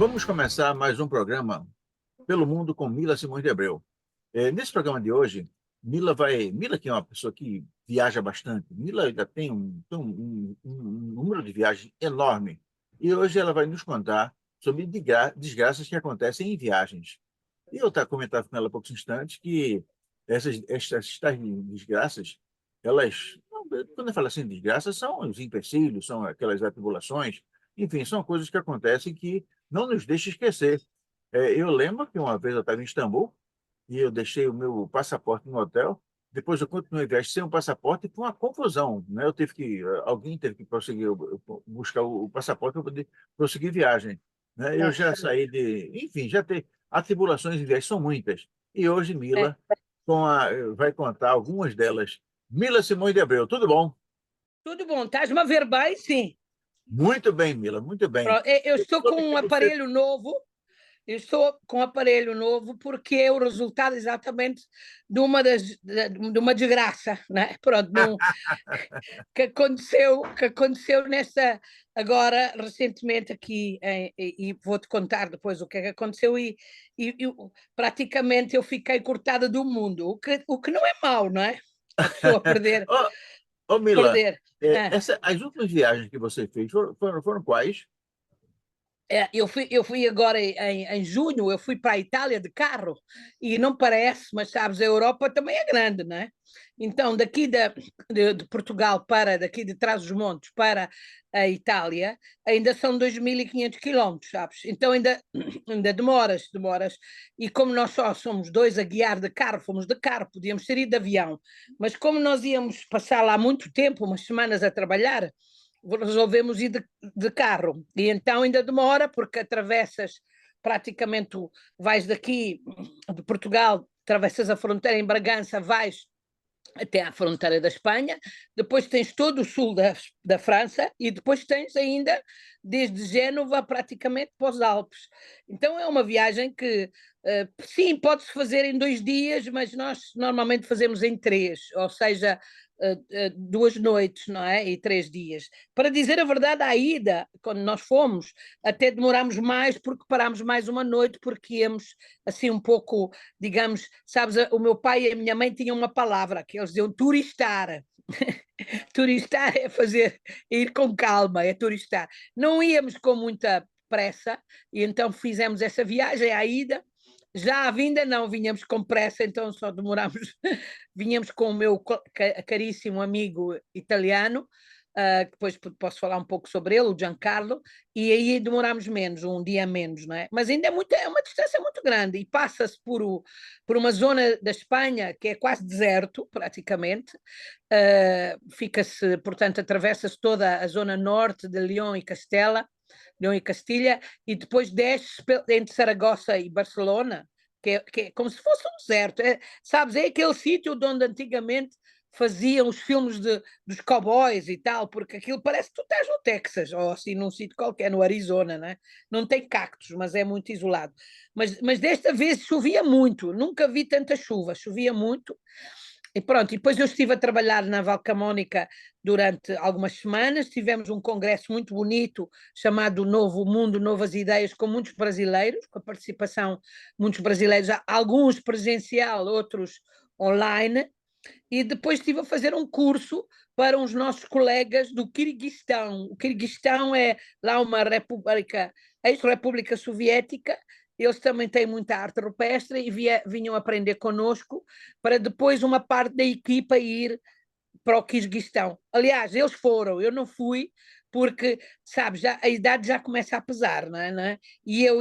Vamos começar mais um programa Pelo Mundo com Mila Simões de Abreu. Nesse programa de hoje, Mila que é uma pessoa que viaja bastante, Mila ainda tem um número de viagens enorme, e hoje ela vai nos contar sobre desgraças que acontecem em viagens. E eu estava comentando com ela há poucos instantes que essas tais desgraças, elas, quando eu falo assim, desgraças, são os empecilhos, são aquelas atribulações, enfim, são coisas que acontecem que não nos deixam esquecer. Eu lembro que uma vez eu estava em Istambul e eu deixei o meu passaporte no hotel. Depois eu continuei a viagem sem o passaporte e foi uma confusão, né? Alguém teve que prosseguir, buscar o passaporte para poder prosseguir a viagem, né? Eu já Nossa, saí enfim, já tem atribulações em viagem são muitas. E hoje é, Mila vai contar algumas delas. Mila Simões de Abreu, tudo bom? tudo bom. Estás-me a ver bem? Sim. Muito bem, Mila, muito bem. Pronto. Eu Eu estou com soube que um você aparelho novo. Eu estou com um aparelho novo porque é o resultado exatamente de uma desgraça, né? Pronto, que aconteceu nesta agora recentemente aqui e vou-te contar depois o que é que aconteceu praticamente eu fiquei cortada do mundo, o que não é mau, não é? A pessoa perder, Ô, ô, Mila, perder. Ah. as últimas viagens que você fez foram quais? Eu fui agora em junho, eu fui para a Itália de carro e não parece, mas sabes, a Europa também é grande, não é? Então, de Portugal daqui de Trás-os-Montes para a Itália, ainda são 2.500 quilómetros, sabes? Então ainda demoras. E como nós só somos dois a guiar de carro, fomos de carro, podíamos ter ido de avião, mas como nós íamos passar lá muito tempo, umas semanas a trabalhar, resolvemos ir de carro. E então ainda demora, porque atravessas praticamente, vais daqui de Portugal, atravessas a fronteira em Bragança, vais até à fronteira da Espanha, depois tens todo o sul da França e depois tens ainda desde Génova praticamente para os Alpes. Então é uma viagem que sim, pode-se fazer em 2 dias, mas nós normalmente fazemos em 3, ou seja, 2 noites, não é? E 3 dias. Para dizer a verdade, à ida, quando nós fomos, até demorámos mais porque parámos mais uma noite, porque íamos assim um pouco, digamos, sabes, o meu pai e a minha mãe tinham uma palavra que eles diziam turistar. Turistar é ir com calma, é turistar. Não íamos com muita pressa, e então fizemos essa viagem à ida. Já à vinda não, vinhamos com pressa, então só demorámos. Vinhamos com o meu caríssimo amigo italiano, depois posso falar um pouco sobre ele, o Giancarlo, e aí demorámos menos, um dia menos, não é? Mas ainda é uma distância muito grande e passa-se por uma zona da Espanha que é quase deserto, praticamente. Fica-se, portanto, atravessa-se toda a zona norte de Leão e Castilha, e depois desce entre Saragossa e Barcelona, que é como se fosse um deserto. Sabes, é aquele sítio onde antigamente faziam os filmes dos cowboys e tal, porque aquilo parece que tu estás no Texas, ou assim num sítio qualquer, no Arizona, né? Não tem cactos, mas é muito isolado. Mas desta vez chovia muito, nunca vi tanta chuva, chovia muito. E pronto, e depois eu estive a trabalhar na Valcamónica durante algumas semanas, tivemos um congresso muito bonito chamado Novo Mundo, Novas Ideias, com muitos brasileiros, com a participação de muitos brasileiros, alguns presencial, outros online, e depois estive a fazer um curso para os nossos colegas do Quirguistão. O Quirguistão é lá uma república, ex-república soviética. Eles também têm muita arte rupestre e vinham aprender connosco para depois uma parte da equipa ir para o Quirguistão. Aliás, eles foram, eu não fui, porque, sabes, a idade já começa a pesar, não é? E eu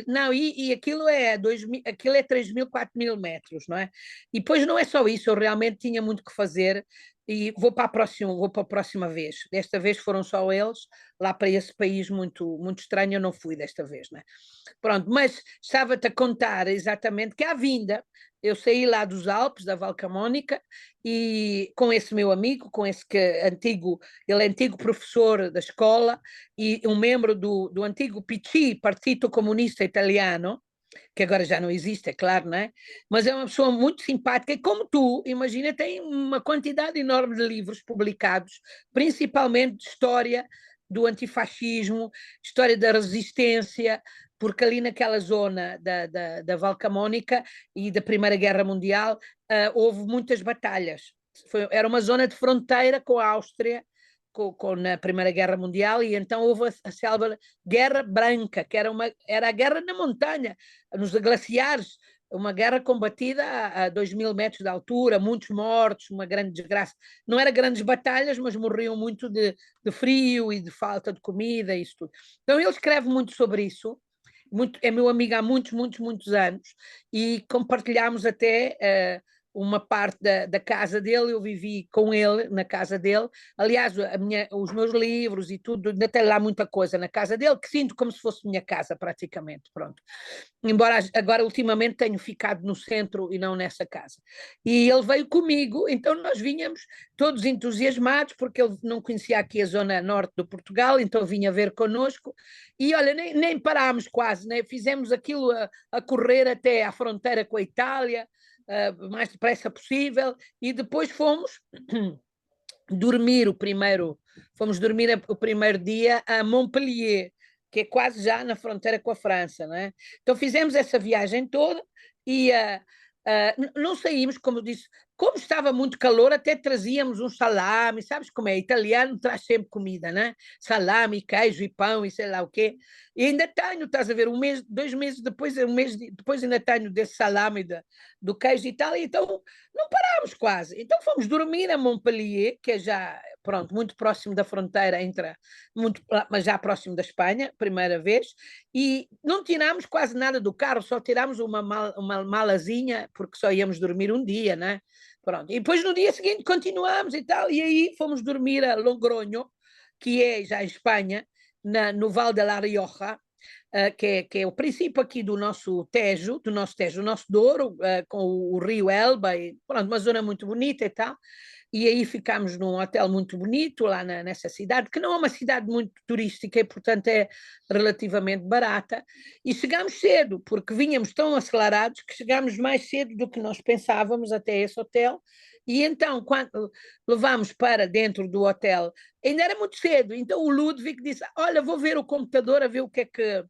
não, e aquilo é 3.000, 4.000 metros, não é? E depois não é só isso, eu realmente tinha muito que fazer e vou para a próxima vez. Desta vez foram só eles, lá para esse país muito, muito estranho, eu não fui desta vez, não é? Pronto, mas estava-te a contar exatamente que à vinda, eu saí lá dos Alpes, da Valcamónica, e com esse meu amigo, com esse ele é antigo professor da escola e um membro do antigo PC, Partito Comunista Italiano, que agora já não existe, é claro, não é? Mas é uma pessoa muito simpática e, como tu, imagina, tem uma quantidade enorme de livros publicados, principalmente de história do antifascismo, história da resistência, porque ali naquela zona da Val Camonica e da Primeira Guerra Mundial houve muitas batalhas. Era uma zona de fronteira com a Áustria, com a Primeira Guerra Mundial, e então houve a célebre Guerra Branca, que era a guerra na montanha, nos glaciares, uma guerra combatida a 2.000 metros de altura, muitos mortos, uma grande desgraça. Não eram grandes batalhas, mas morriam muito de frio e de falta de comida e isso tudo. Então ele escreve muito sobre isso, é meu amigo há muitos, muitos, muitos anos, e compartilhámos até uma parte da casa dele, eu vivi com ele na casa dele. Aliás, os meus livros e tudo, ainda tem lá muita coisa na casa dele, que sinto como se fosse minha casa praticamente, pronto. Embora agora ultimamente tenho ficado no centro e não nessa casa. E ele veio comigo, então nós vinhamos todos entusiasmados, porque ele não conhecia aqui a zona norte do Portugal, então vinha ver connosco, e olha, nem parámos quase, né? Fizemos aquilo a correr até à fronteira com a Itália, mais depressa possível, e depois fomos dormir o primeiro dia a Montpellier, que é quase já na fronteira com a França, não é? Então fizemos essa viagem toda e não saímos, como disse, como estava muito calor, até trazíamos um salame, sabes como é? Italiano traz sempre comida, né? Salame, queijo e pão e sei lá o quê. E ainda tenho, estás a ver, 2 meses depois, depois ainda tenho desse salame do queijo e tal, então não parámos quase. Então fomos dormir a Montpellier, que é já, pronto, muito próximo da fronteira, mas já próximo da Espanha, primeira vez, e não tirámos quase nada do carro, só tirámos uma malazinha, porque só íamos dormir um dia, né? Pronto. E depois no dia seguinte continuamos e tal, e aí fomos dormir a Logronho, que é já em Espanha, no Val de La Rioja, que é o princípio aqui do nosso Tejo, do nosso Douro, com o rio Elba, e, pronto, uma zona muito bonita e tal. E aí ficámos num hotel muito bonito lá nessa cidade, que não é uma cidade muito turística e, portanto, é relativamente barata. E chegámos cedo, porque vínhamos tão acelerados que chegámos mais cedo do que nós pensávamos até esse hotel. E então, quando levámos para dentro do hotel, ainda era muito cedo, então o Ludwig disse, olha, vou ver o computador a ver o que é que...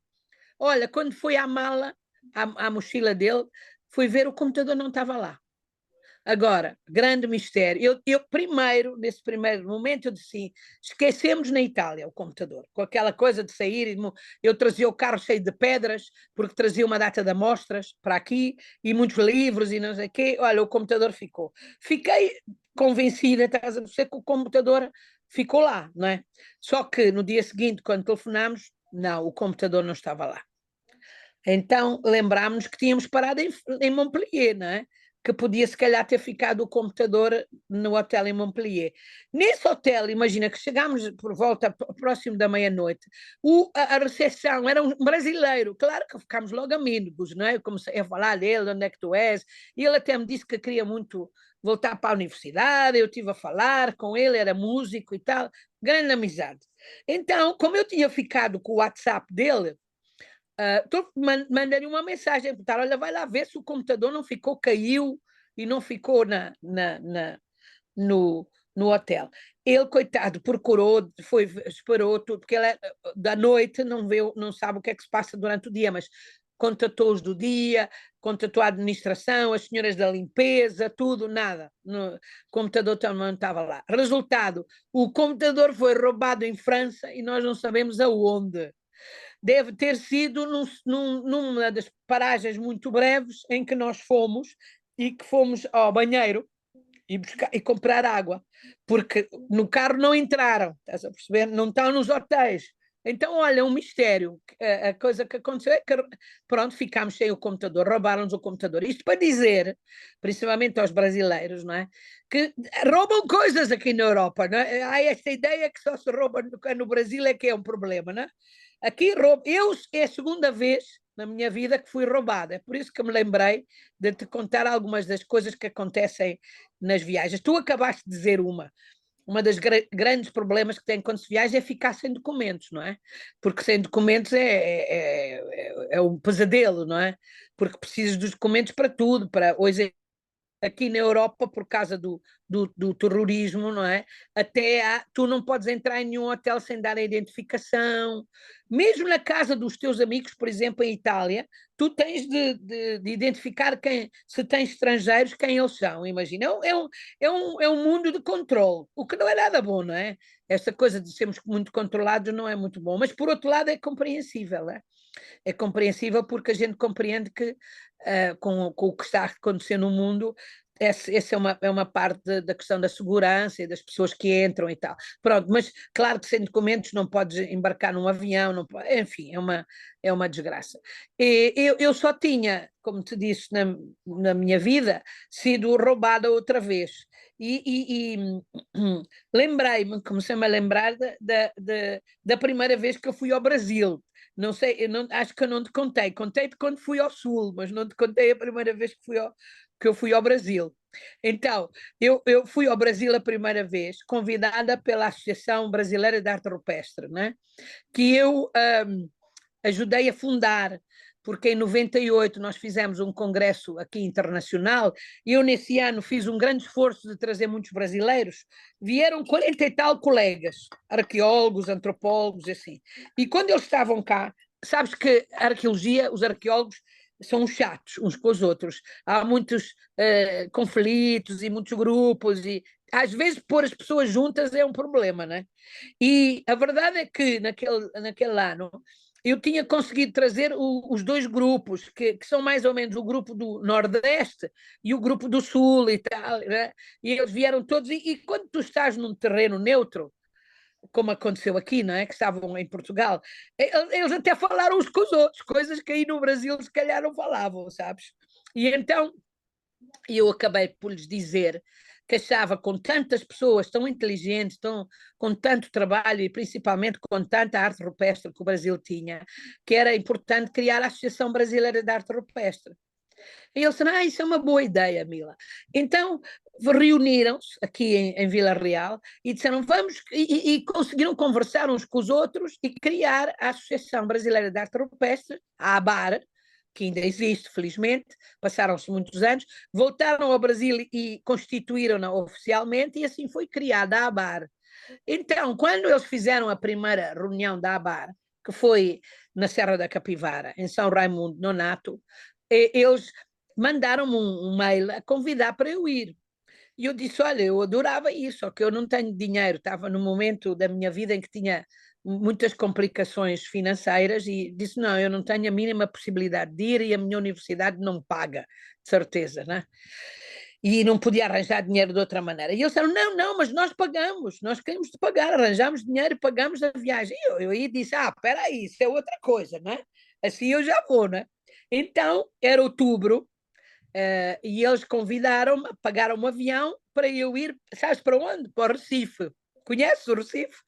Olha, quando foi à mala, à mochila dele, fui ver, o computador não estava lá. Agora, grande mistério. Eu primeiro, nesse primeiro momento, eu disse assim, esquecemos na Itália o computador, com aquela coisa de sair, eu trazia o carro cheio de pedras, porque trazia uma data de amostras para aqui, e muitos livros e não sei o quê, olha, o computador ficou. Fiquei convencida, estás a dizer, que o computador ficou lá, não é? Só que no dia seguinte, quando telefonámos, não, o computador não estava lá. Então lembrámos que tínhamos parado em Montpellier, não é? Que podia se calhar ter ficado o computador no hotel em Montpellier. Nesse hotel, imagina que chegámos por volta próximo da meia-noite, a recepção era um brasileiro, claro que ficámos logo amigos, não é? Eu comecei a falar dele, onde é que tu és, e ele até me disse que queria muito voltar para a universidade, eu estive a falar com ele, era músico e tal, grande amizade. Então, como eu tinha ficado com o WhatsApp dele, mandei uma mensagem, olha, vai lá ver se o computador não ficou, caiu e não ficou no hotel. Ele, coitado, procurou, esperou tudo, porque ele da noite não sabe o que é que se passa durante o dia, mas contatou os do dia, contatou a administração, as senhoras da limpeza, tudo, nada. O computador também não estava lá. Resultado, o computador foi roubado em França e nós não sabemos aonde. Deve ter sido numa das paragens muito breves em que nós fomos e que fomos ao banheiro e comprar água, porque no carro não entraram, estás a perceber? Não estão nos hotéis. Então, olha, um mistério. A coisa que aconteceu é que, pronto, ficámos sem o computador, roubaram-nos o computador. Isto para dizer, principalmente aos brasileiros, não é? Que roubam coisas aqui na Europa, não é? Há esta ideia que só se rouba no Brasil é que é um problema, não é? Aqui, é a segunda vez na minha vida que fui roubada. É por isso que me lembrei de te contar algumas das coisas que acontecem nas viagens. Tu acabaste de dizer uma das grandes problemas que tem quando se viaja é ficar sem documentos, não é? Porque sem documentos é um pesadelo, não é? Porque precisas dos documentos para tudo, hoje aqui na Europa, por causa do terrorismo, não é? Tu não podes entrar em nenhum hotel sem dar a identificação. Mesmo na casa dos teus amigos, por exemplo, em Itália, tu tens de identificar se tens estrangeiros, quem eles são. Imagina, é um mundo de controle, o que não é nada bom, não é? Essa coisa de sermos muito controlados não é muito bom, mas por outro lado é compreensível, não é? É compreensível porque a gente compreende que com o que está a acontecer no mundo, essa é uma parte da questão da segurança e das pessoas que entram e tal. Pronto, mas claro que sem documentos não podes embarcar num avião, não pode, enfim, é uma desgraça. E eu só tinha, como te disse, na minha vida, sido roubada outra vez. E lembrei-me, comecei-me a lembrar da primeira vez que eu fui ao Brasil. Não sei, acho que eu não te contei. Contei-te quando fui ao Sul, mas não te contei a primeira vez que eu fui ao Brasil. Então, eu fui ao Brasil a primeira vez, convidada pela Associação Brasileira de Arte Rupestre, né? Que eu ajudei a fundar, porque em 98 nós fizemos um congresso aqui internacional e eu nesse ano fiz um grande esforço de trazer muitos brasileiros. Vieram 40 e tal colegas, arqueólogos, antropólogos, assim. E quando eles estavam cá, sabes que a arqueologia, os arqueólogos são chatos uns com os outros. Há muitos conflitos e muitos grupos e às vezes pôr as pessoas juntas é um problema, né? E a verdade é que naquele ano eu tinha conseguido trazer os dois grupos, que são mais ou menos o grupo do Nordeste e o grupo do Sul e tal, né? E eles vieram todos, e quando tu estás num terreno neutro, como aconteceu aqui, não é? Que estavam em Portugal, eles até falaram uns com os outros, coisas que aí no Brasil se calhar não falavam, sabes? E então eu acabei por lhes dizer que achava com tantas pessoas tão inteligentes, com tanto trabalho e principalmente com tanta arte rupestre que o Brasil tinha, que era importante criar a Associação Brasileira de Arte Rupestre. E eles disseram, isso é uma boa ideia, Mila. Então reuniram-se aqui em Vila Real e disseram, vamos, e conseguiram conversar uns com os outros e criar a Associação Brasileira de Arte Rupestre, a ABAR, que ainda existe, felizmente, passaram-se muitos anos, voltaram ao Brasil e constituíram-na oficialmente e assim foi criada a ABAR. Então, quando eles fizeram a primeira reunião da ABAR, que foi na Serra da Capivara, em São Raimundo Nonato, eles mandaram-me um mail a convidar para eu ir. E eu disse, olha, eu adorava isso, só que eu não tenho dinheiro, estava num momento da minha vida em que tinha muitas complicações financeiras e disse, não, eu não tenho a mínima possibilidade de ir e a minha universidade não me paga, de certeza, né? E não podia arranjar dinheiro de outra maneira. E eles disseram, não, não, mas nós pagamos, nós queremos te pagar, arranjamos dinheiro e pagamos a viagem. E eu aí disse, espera aí, isso é outra coisa, né? Assim eu já vou, né? Então, era outubro, e eles convidaram-me, pagaram um avião para eu ir, sabes para onde? Para o Recife. Conheces o Recife?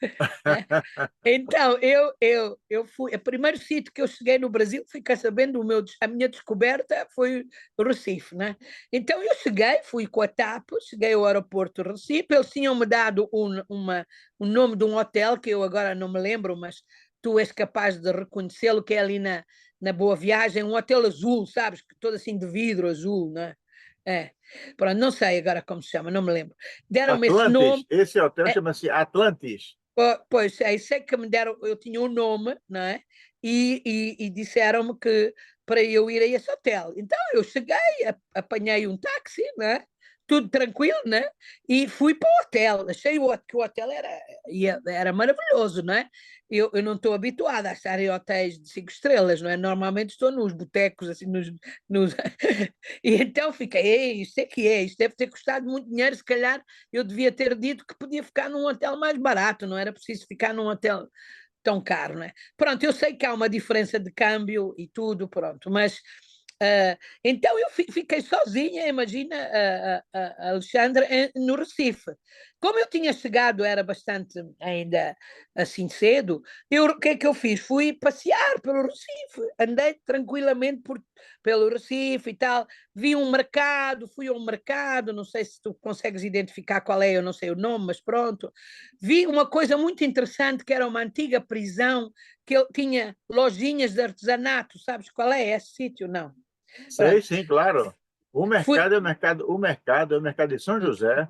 Então, eu fui, o primeiro sítio que eu cheguei no Brasil, fiquei sabendo, a minha descoberta foi o Recife, né? Então eu cheguei, fui com a TAP, cheguei ao aeroporto do Recife, eles tinham-me dado o nome de um hotel, que eu agora não me lembro, mas tu és capaz de reconhecê-lo, que é ali na Boa Viagem, um hotel azul, sabes? Todo assim de vidro azul, né? É. Pronto, não sei agora como se chama, não me lembro. Deram-me esse Atlantis, nome. esse hotel É, chama-se Atlantis. pois, é isso é que me deram, eu tinha um nome, não é? E disseram-me que para eu ir a esse hotel. Então eu cheguei, apanhei um táxi, não é? Tudo tranquilo, né? E fui para o hotel. Achei que o hotel era maravilhoso, não é? Eu não estou habituada a estar em hotéis de 5 estrelas, não é? Normalmente estou nos botecos, assim, nos... E então fiquei, isto é que é, isto deve ter custado muito dinheiro, se calhar eu devia ter dito que podia ficar num hotel mais barato, não era preciso ficar num hotel tão caro, não é? Pronto, eu sei que há uma diferença de câmbio e tudo, pronto, mas então eu fiquei sozinha, imagina, Alexandre, no Recife. Como eu tinha chegado, era bastante ainda assim cedo, o que é que eu fiz? Fui passear pelo Recife, andei tranquilamente pelo Recife e tal, vi um mercado, fui a um mercado, não sei se tu consegues identificar qual é, eu não sei o nome, mas pronto. Vi uma coisa muito interessante, que era uma antiga prisão, que eu tinha lojinhas de artesanato, sabes qual é esse sítio? Não. Sei, Pronto. sim, claro. Fui, o mercado de São José,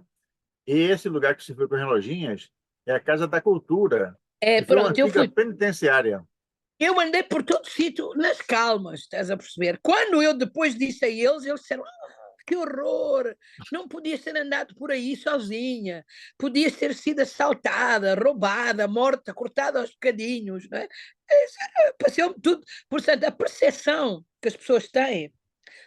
e esse lugar que você foi com as lojinhas é a Casa da Cultura, que foi uma pronto, antiga penitenciária. eu andei por todo sítio nas calmas, estás a perceber? Quando eu depois disse a eles disseram: que horror! Não podia ter andado por aí sozinha, podia ter sido assaltada, roubada, morta, cortada aos bocadinhos, não é? Passou-me tudo. Portanto, a percepção que as pessoas têm,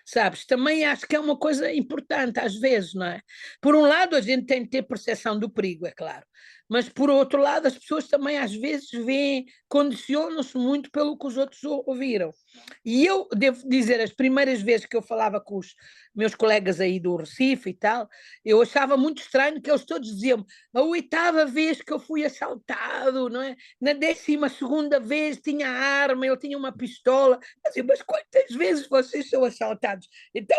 sabes? Também acho que é uma coisa importante às vezes, não é? Por um lado, a gente tem que ter percepção do perigo, é claro, mas por outro lado, as pessoas também às vezes veem, condicionam-se muito pelo que os outros ouviram. E eu devo dizer, as primeiras vezes que eu falava com os meus colegas aí do Recife e tal, eu achava muito estranho que eles todos diziam: a oitava vez que eu fui assaltado, não é? Na 12ª vez tinha arma, eu tinha uma pistola. Assim, mas quantas vezes vocês são assaltados? Então,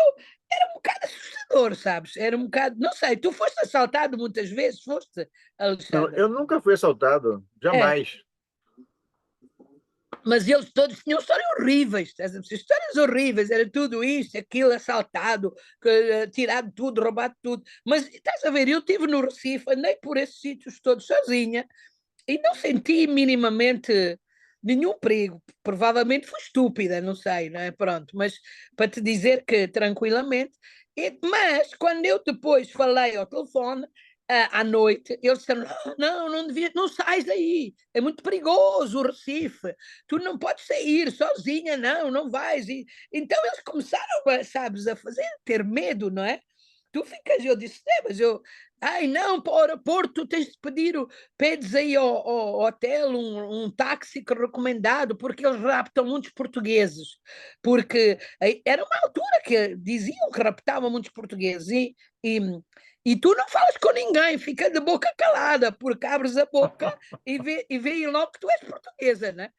era um bocado assustador, sabes? Era um bocado, não sei, tu foste assaltado muitas vezes, foste, Não, Alexandre? eu nunca fui assaltado, É, jamais. mas eles todos tinham histórias horríveis, histórias horríveis, era tudo isto, aquilo, assaltado, tirado tudo, roubado tudo. Mas estás a ver, eu estive no Recife, andei por esses sítios todos sozinha e não senti minimamente nenhum perigo. Provavelmente fui estúpida, não sei, não é? Pronto, mas para te dizer que tranquilamente. Mas quando eu depois falei ao telefone, à noite, eles disseram: não, não devias, não sais daí, é muito perigoso o Recife, tu não podes sair sozinha, não, não vais. Então eles começaram, sabes, a fazer, ter medo, não é? Tu ficas, eu disse: mas eu, ai não, para o aeroporto tens de pedir, pedes aí ao hotel um táxi recomendado, porque eles raptam muitos portugueses, porque era uma altura que diziam que raptavam muitos portugueses, e, e tu não falas com ninguém, fica de boca calada, porque abres a boca e veem logo que tu és portuguesa, né?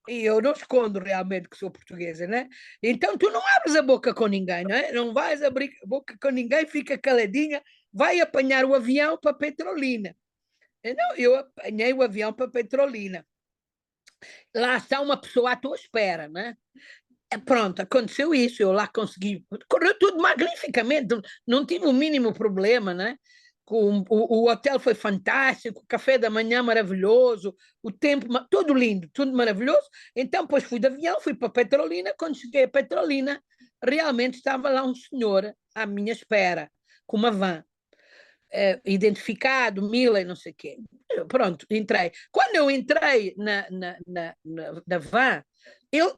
E eu não escondo realmente que sou portuguesa, né? Então tu não abres a boca com ninguém, né? Não vais abrir a boca com ninguém, fica caladinha, vai apanhar o avião para Petrolina. Não, eu apanhei o avião para Petrolina. Lá está uma pessoa à tua espera, né? Pronto, aconteceu isso, eu lá consegui, correu tudo magnificamente, não tive o mínimo problema, né? O hotel foi fantástico, o café da manhã maravilhoso, o tempo, tudo lindo, tudo maravilhoso. Então, depois fui de avião, fui para Petrolina. Quando cheguei a Petrolina, realmente estava lá um senhor à minha espera, com uma van, identificado, Mila e não sei o quê. Pronto, entrei. Quando eu entrei na van, ele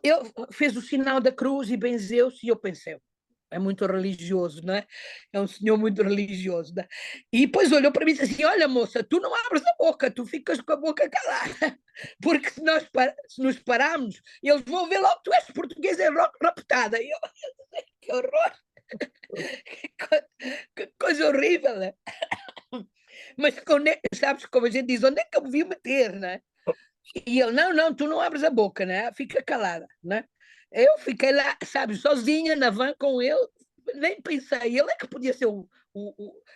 fez o sinal da cruz e benzeu-se, e eu pensei: é muito religioso, não é? É um senhor muito religioso. Né? E depois olhou para mim e disse assim: olha, moça, tu não abres a boca, tu ficas com a boca calada, porque se nos pararmos, eles vão ver logo que tu és portuguesa e raptada. E eu, que horror, que coisa horrível, né? Mas sabes como a gente diz, onde é que eu me vi meter, né? E ele: não, não, tu não abres a boca, né? Fica calada, né? Eu fiquei lá, sabe, sozinha na van com ele, nem pensei, ele é que podia ser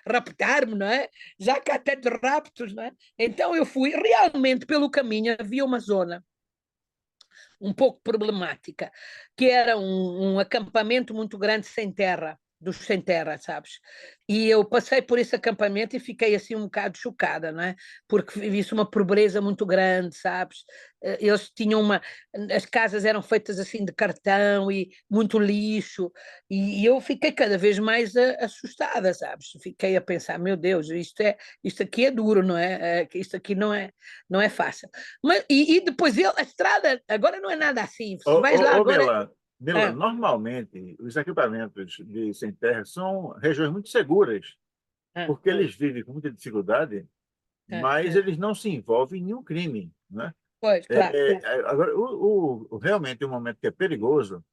raptar-me, não é? Já que há tantos raptos, não é? Então eu fui, realmente pelo caminho havia uma zona um pouco problemática, que era um acampamento muito grande sem terra, dos sem terra, sabes? E eu passei por esse acampamento e fiquei assim um bocado chocada, não é? Porque vi-se uma pobreza muito grande, sabes? Eles tinham as casas eram feitas assim de cartão e muito lixo, e eu fiquei cada vez mais assustada, sabes? Fiquei a pensar: meu Deus, isto aqui é duro, não é? Isto aqui não é fácil. Mas, e depois a estrada agora não é nada assim. Se vais lá agora. Mila, Ah, normalmente os equipamentos de sem terra são regiões muito seguras, ah, porque eles vivem com muita dificuldade, mas ah. eles não se envolvem em nenhum crime, né? Pois, claro. Agora, realmente o momento que é perigoso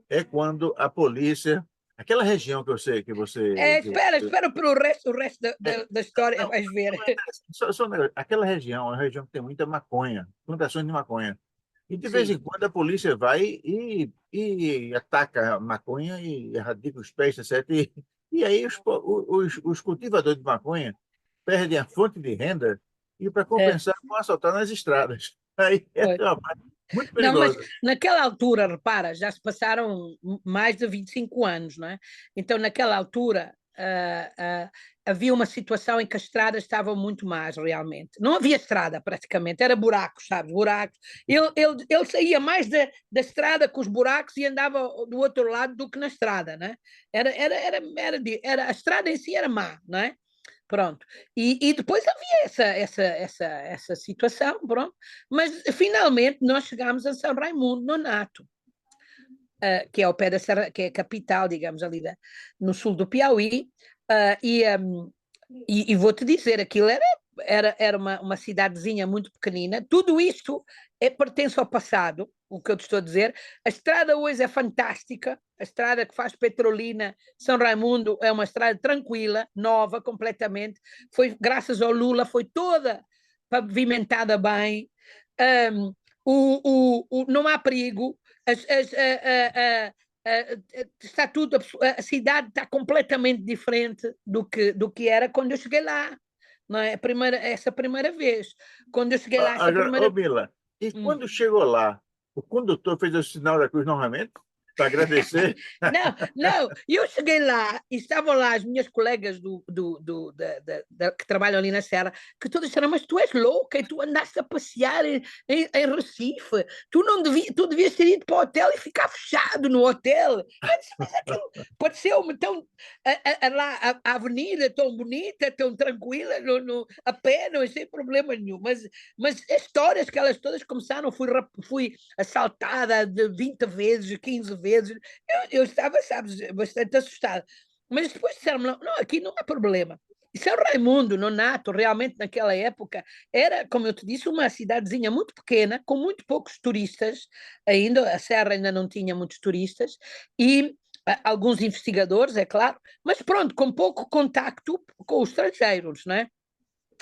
é quando a polícia, aquela região que eu sei Espera para o resto da, é, da, da história, não, vais ver. não é interessante. Só um negócio. Aquela região é uma região que tem muita maconha, plantações de maconha. E de vez Sim, em quando a polícia vai e ataca a maconha e erradica os pés, certo? E aí os cultivadores de maconha perdem a fonte de renda e para é, compensar vão assaltar nas estradas. Aí é pois. trabalho. Muito Não, mas perigoso. naquela altura, repara, já se passaram mais de 25 anos, não é? Então, naquela altura, havia uma situação em que as estradas estavam muito más, realmente. Não havia estrada, praticamente, era buracos, sabes? Buracos. Ele saía mais da estrada com os buracos e andava do outro lado do que na estrada, né? A estrada em si era má, não é? Pronto. E depois havia essa situação, pronto. Mas finalmente nós chegámos a São Raimundo Nonato, que é ao pé da Serra, que é a capital, digamos, ali no sul do Piauí. E vou-te dizer, aquilo era uma cidadezinha muito pequenina. Tudo isto pertence ao passado, o que eu te estou a dizer. A estrada hoje é fantástica. A estrada que faz Petrolina, São Raimundo, é uma estrada tranquila, nova, completamente. Foi, graças ao Lula, foi toda pavimentada bem. Um, não há perigo. Está tudo, a cidade está completamente diferente do que era quando eu cheguei lá, não é? Essa primeira vez. Quando eu cheguei lá, essa Agora, ô primeira. Mila, e Hum. quando chegou lá, o condutor fez o sinal da cruz novamente para agradecer? Não, não, eu cheguei lá e estavam lá as minhas colegas que trabalham ali na Serra, que todas disseram, mas tu és louca e tu andaste a passear em Recife, tu devias ter ido para o hotel e ficar fechado no hotel. Eu disse, mas aquilo pareceu-me tão, a avenida tão bonita, tão tranquila, a pé, não sem problema nenhum, mas as histórias que elas todas começaram, fui assaltada de 20 vezes, 15 vezes, eu estava, sabes, bastante assustada. Mas depois disseram-me, não, aqui não há problema. E São Raimundo, Nonato, realmente naquela época, era, como eu te disse, uma cidadezinha muito pequena, com muito poucos turistas, ainda, a Serra ainda não tinha muitos turistas, e alguns investigadores, é claro, mas pronto, com pouco contacto com os estrangeiros, não é?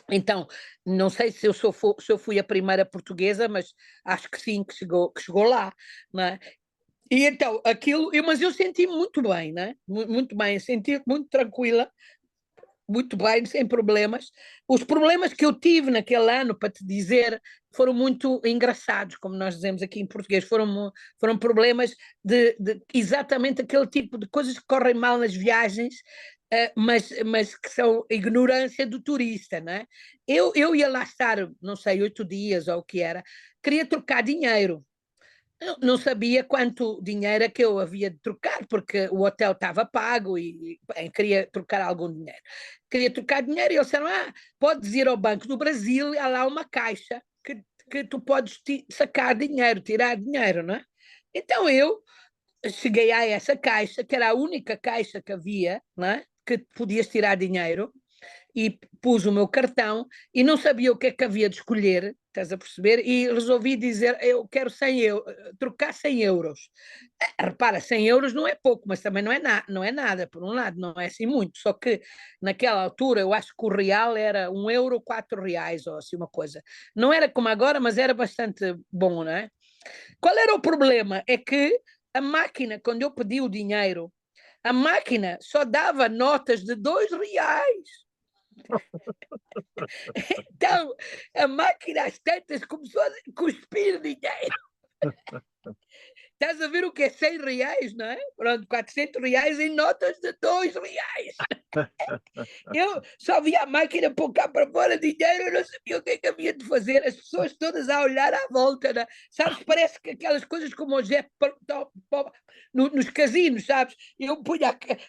Então, não sei se eu fui a primeira portuguesa, mas acho que sim, que chegou lá, não é? E então, mas eu senti muito bem, né? Muito bem, senti muito tranquila, muito bem, sem problemas. Os problemas que eu tive naquele ano, para te dizer, foram muito engraçados, como nós dizemos aqui em português, foram problemas de exatamente aquele tipo de coisas que correm mal nas viagens, mas que são ignorância do turista, né? Eu ia lá estar, não sei, 8 dias ou o que era, queria trocar dinheiro. Eu não sabia quanto dinheiro é que eu havia de trocar, porque o hotel estava pago e bem, queria trocar algum dinheiro. Queria trocar dinheiro e eles disseram, podes ir ao Banco do Brasil e há lá uma caixa que tu podes sacar dinheiro, tirar dinheiro, não é? Então eu cheguei a essa caixa, que era a única caixa que havia, não é? Que podias tirar dinheiro, e pus o meu cartão e não sabia o que é que havia de escolher, estás a perceber? E resolvi dizer, eu quero 100 euros, trocar 100 euros. Repara, 100 euros não é pouco, mas também não é nada, por um lado, não é assim muito, só que naquela altura eu acho que o real era 1 euro, 4 reais, ou assim uma coisa. Não era como agora, mas era bastante bom, não é? Qual era o problema? É que a máquina, quando eu pedi o dinheiro, a máquina só dava notas de 2 reais. Então, a máquina às tantas começou a cuspir dinheiro. Estás a ver o que é 100 reais, não é? Pronto, 400 reais em notas de 2 reais. Eu só via a máquina pôr cá para fora dinheiro, eu não sabia o que é que havia de fazer. As pessoas todas a olhar à volta, né? Sabes? Parece que aquelas coisas como o Jeff nos casinos, sabes? Eu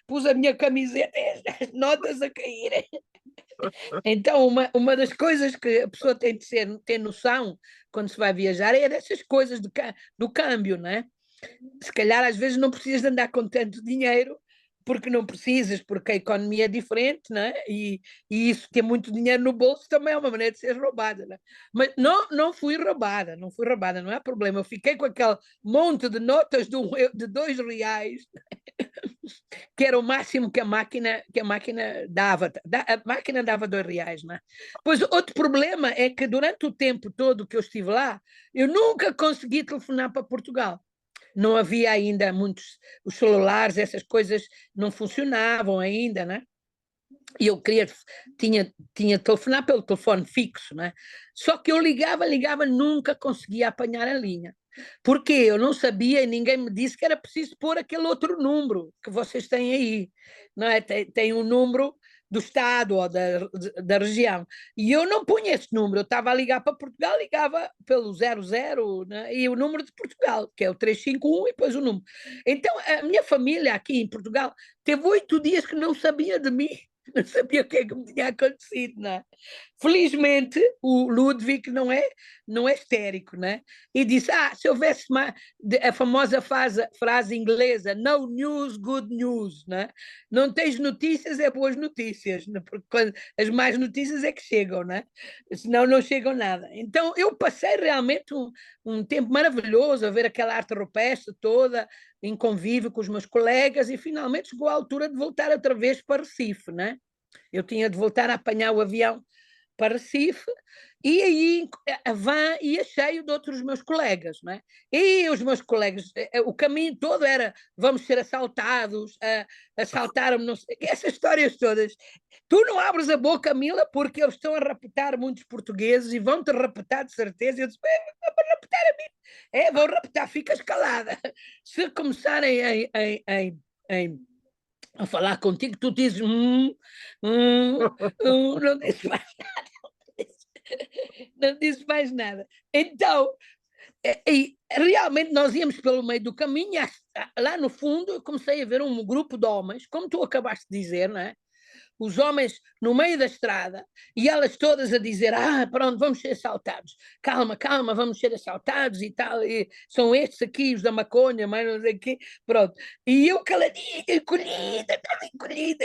pus a minha camiseta e as notas a caírem. Então, uma das coisas que a pessoa tem de ter noção quando se vai viajar é dessas coisas do câmbio, não é? Se calhar às vezes não precisas de andar com tanto dinheiro, porque não precisas, porque a economia é diferente, não é? E isso, ter muito dinheiro no bolso também é uma maneira de ser roubada, não é? Mas não fui roubada, não há problema. Eu fiquei com aquele monte de notas de 2 reais, que era o máximo que a máquina dava. A máquina dava 2 reais, não é? Pois outro problema é que durante o tempo todo que eu estive lá, eu nunca consegui telefonar para Portugal. Não havia ainda muitos, os celulares, essas coisas não funcionavam ainda, né? E eu tinha de telefonar pelo telefone fixo, né? Só que eu ligava, nunca conseguia apanhar a linha. Porque eu não sabia e ninguém me disse que era preciso pôr aquele outro número que vocês têm aí. Não é? Tem um número do Estado ou da região. E eu não punha esse número. Eu estava a ligar para Portugal, ligava pelo 00, né? E o número de Portugal, que é o 351, e depois o número. Então, a minha família aqui em Portugal teve 8 dias que não sabia de mim. Não sabia o que é que me tinha acontecido, não é? Felizmente, o Ludwig não é histérico, né? E disse: se houvesse a famosa frase inglesa, no news, good news, né? Não tens notícias, é boas notícias, né? Porque as más notícias é que chegam, né? Senão não chegam nada. Então, eu passei realmente um tempo maravilhoso a ver aquela arte rupestre toda, em convívio com os meus colegas, e finalmente chegou a altura de voltar outra vez para Recife, né? Eu tinha de voltar a apanhar o avião para Recife, e aí a van ia cheio de outros meus colegas, não é? E os meus colegas, o caminho todo era: vamos ser assaltados, assaltaram-me, não sei, essas histórias todas. Tu não abres a boca, Mila, porque eles estão a raptar muitos portugueses e vão-te raptar de certeza. Eu disse: vão raptar a mim. Vão raptar, ficas calada. Se começarem a falar contigo, tu dizes não dizes mais nada, não dizes mais nada. Então, realmente nós íamos pelo meio do caminho, e lá no fundo eu comecei a ver um grupo de homens, como tu acabaste de dizer, não é? Os homens no meio da estrada, e elas todas a dizer: pronto, vamos ser assaltados, calma, calma, vamos ser assaltados e tal, e são estes aqui, os da maconha, mas não sei o quê, pronto. E eu caladinha, encolhida, estava encolhida,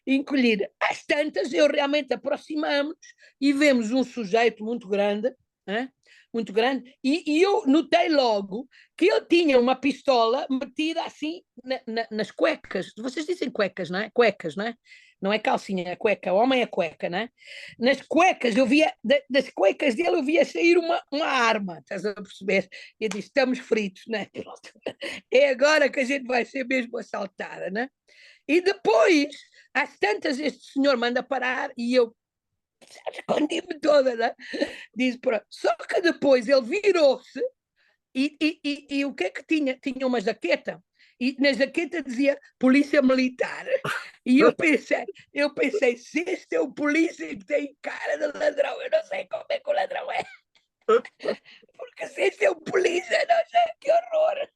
encolhida. Às tantas, eu realmente aproximamos e vemos um sujeito muito grande, hein? Muito grande, e eu notei logo que ele tinha uma pistola metida assim nas cuecas. Vocês dizem cuecas, não é? Cuecas, não é? Não é calcinha, é cueca. O homem é cueca, não é? Nas cuecas, eu via, das cuecas dele, eu via sair uma arma, estás a perceber? E eu disse: estamos fritos, não é? É agora que a gente vai ser mesmo assaltada, não é? E depois, às tantas, este senhor manda parar e eu escondi-me toda, né? Diz, pronto. Só que depois ele virou-se e o que é que tinha? Tinha uma jaqueta, e na jaqueta dizia Polícia Militar. E eu pensei, se este é o polícia que tem cara de ladrão, eu não sei como é que o ladrão é. Porque se este é o polícia, não sei, que horror.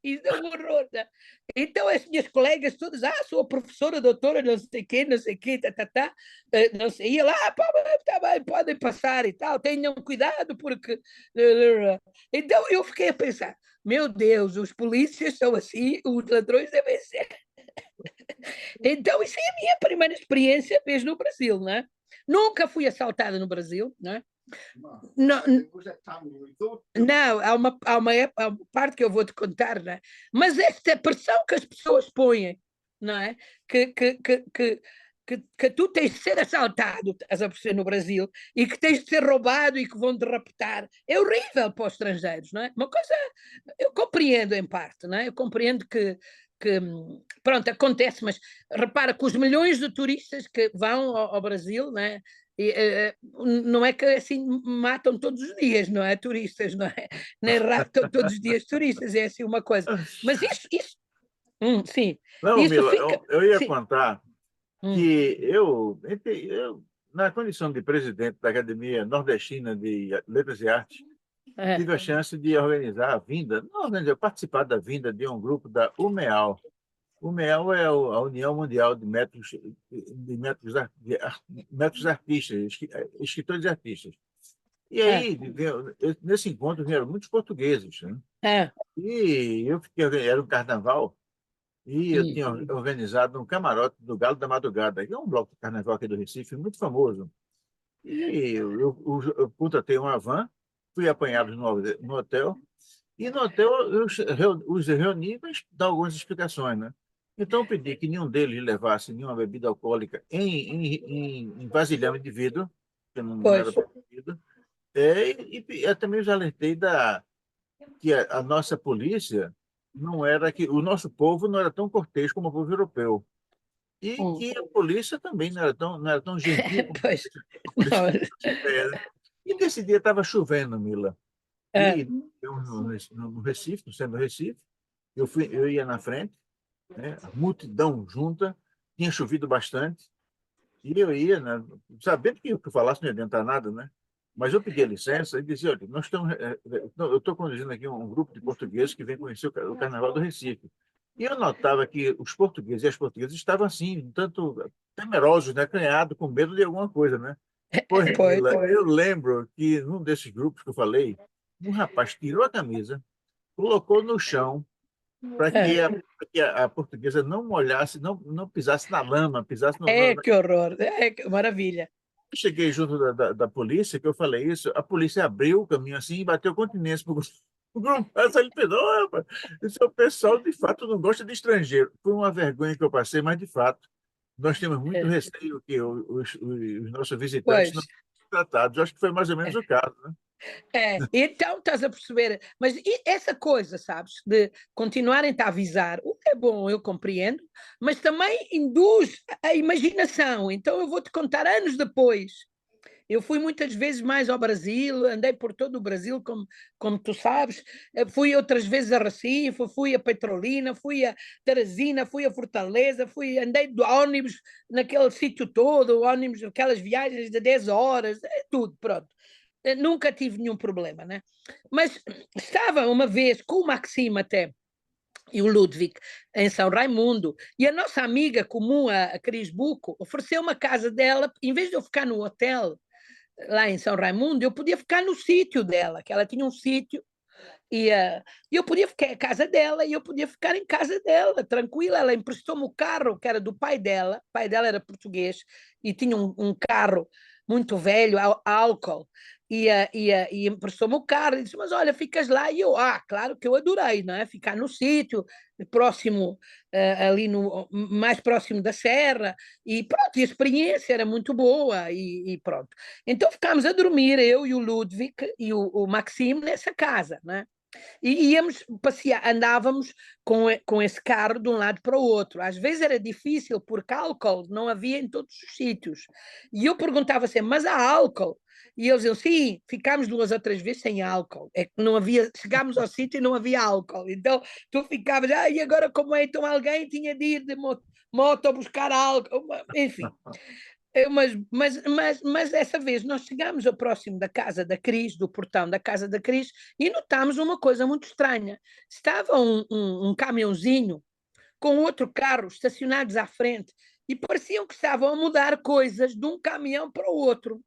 Isso é um horror. Né? Então, as minhas colegas todas: sou a professora, doutora, não sei o quê, não sei, ia lá: tá bem, podem passar e tal, tenham cuidado, porque. Então, eu fiquei a pensar: meu Deus, os polícias são assim, os ladrões devem ser. Então, isso é a minha primeira experiência mesmo no Brasil, não é? Nunca fui assaltada no Brasil, não é? Não, não, há uma parte que eu vou te contar, não é? Mas esta pressão que as pessoas põem, não é? Que tu tens de ser assaltado, estás a perceber, no Brasil, e que tens de ser roubado e que vão te raptar, é horrível para os estrangeiros, não é? Uma coisa, eu compreendo em parte, não é? Eu compreendo que pronto, acontece, mas repara que os milhões de turistas que vão ao Brasil, não é? Não é que assim matam todos os dias, não é? Turistas, não é? Nem raptam todos os dias turistas, é assim uma coisa. Mas sim, Não, isso Mila, fica. eu ia Sim, contar que eu, na condição de presidente da Academia Nordestina de Letras e Artes, é, tive a chance de organizar a vinda, não organizar, participar da vinda de um grupo da UMEAL. O MEAL é a União Mundial de Métricos Artistas, escritores e artistas. E é, aí, nesse encontro, vieram muitos portugueses, né? é, E era um carnaval, e eu tinha organizado um camarote do Galo da Madrugada, que é um bloco de carnaval aqui do Recife, muito famoso. E eu contratei uma van, fui apanhado no hotel, e no hotel eu os reuni para dar algumas explicações, né? Então eu pedi que nenhum deles levasse nenhuma bebida alcoólica em vasilhame de vidro, que não pois. era permitido. Eu também os alertei que a nossa polícia não era que o nosso povo não era tão cortês como o povo europeu. E Hum. que a polícia também não era tão gentil como Pois, a polícia não, europeia, né? E nesse dia estava chovendo, Mila. Ah, E eu, no Recife, no centro do Recife, eu ia na frente, né, a multidão junta, tinha chovido bastante, e eu ia, né, sabendo que o que eu falasse não ia adiantar nada, né? Mas eu pedi licença e dizia, olha, nós estamos, eu estou conduzindo aqui um grupo de portugueses que vem conhecer o Carnaval do Recife. E eu notava que os portugueses e as portuguesas estavam assim, um tanto temerosos, né, acanhados, com medo de alguma coisa, né? Pois, pois. Mila, eu lembro que num desses grupos que eu falei, um rapaz tirou a camisa, colocou no chão para Ah, que a portuguesa não molhasse, não pisasse na lama, pisasse que horror, que maravilha. Eu cheguei junto da polícia, que eu falei isso, a polícia abriu o caminho assim e bateu continência para o grupo. Ele pensou, "Ô, rapaz, esse é o pessoal, de fato, não gosta de estrangeiro." Foi uma vergonha que eu passei, mas, de fato, nós temos muito É, receio que os nossos visitantes não pois. sejam tratados. Eu acho que foi mais ou menos o caso, né? Então estás a perceber, mas essa coisa, sabes, de continuarem a avisar, o que é bom, eu compreendo, mas também induz a imaginação. Então eu vou-te contar anos depois. Eu fui muitas vezes mais ao Brasil, andei por todo o Brasil, como tu sabes, fui outras vezes a Recife, fui a Petrolina, fui a Teresina, fui a Fortaleza, andei de ônibus naquele sítio todo, ônibus, aquelas viagens de 10 horas, tudo, pronto. Nunca tive nenhum problema, né? Mas estava uma vez com o Maxime até e o Ludwig em São Raimundo, e a nossa amiga comum, a Cris Buco, ofereceu uma casa dela, em vez de eu ficar no hotel lá em São Raimundo, eu podia ficar no sítio dela, que ela tinha um sítio, e eu podia ficar em casa dela, e eu podia ficar em casa dela, tranquila. Ela emprestou-me o carro, que era do pai dela, o pai dela era português, e tinha um carro muito velho, álcool, e emprestou-me o carro, e disse, mas olha, ficas lá, e eu, claro que eu adorei, não é? Ficar no sítio, próximo, ali mais próximo da serra, e pronto, e a experiência era muito boa, e pronto. Então ficámos a dormir, eu e o Ludwig e o Maxime nessa casa, né? E íamos passear, andávamos com esse carro de um lado para o outro. Às vezes era difícil, porque álcool não havia em todos os sítios. E eu perguntava sempre, mas há álcool? E eles diziam, sim, ficámos 2 ou 3 vezes sem álcool. É que não havia, chegámos ao sítio e não havia álcool. Então tu ficavas, e agora como é? Então alguém tinha de ir de moto buscar álcool. Enfim, mas dessa vez nós chegámos ao próximo da casa da Cris, do portão da casa da Cris, e notámos uma coisa muito estranha. Estava um caminhãozinho com outro carro estacionados à frente e pareciam que estavam a mudar coisas de um caminhão para o outro,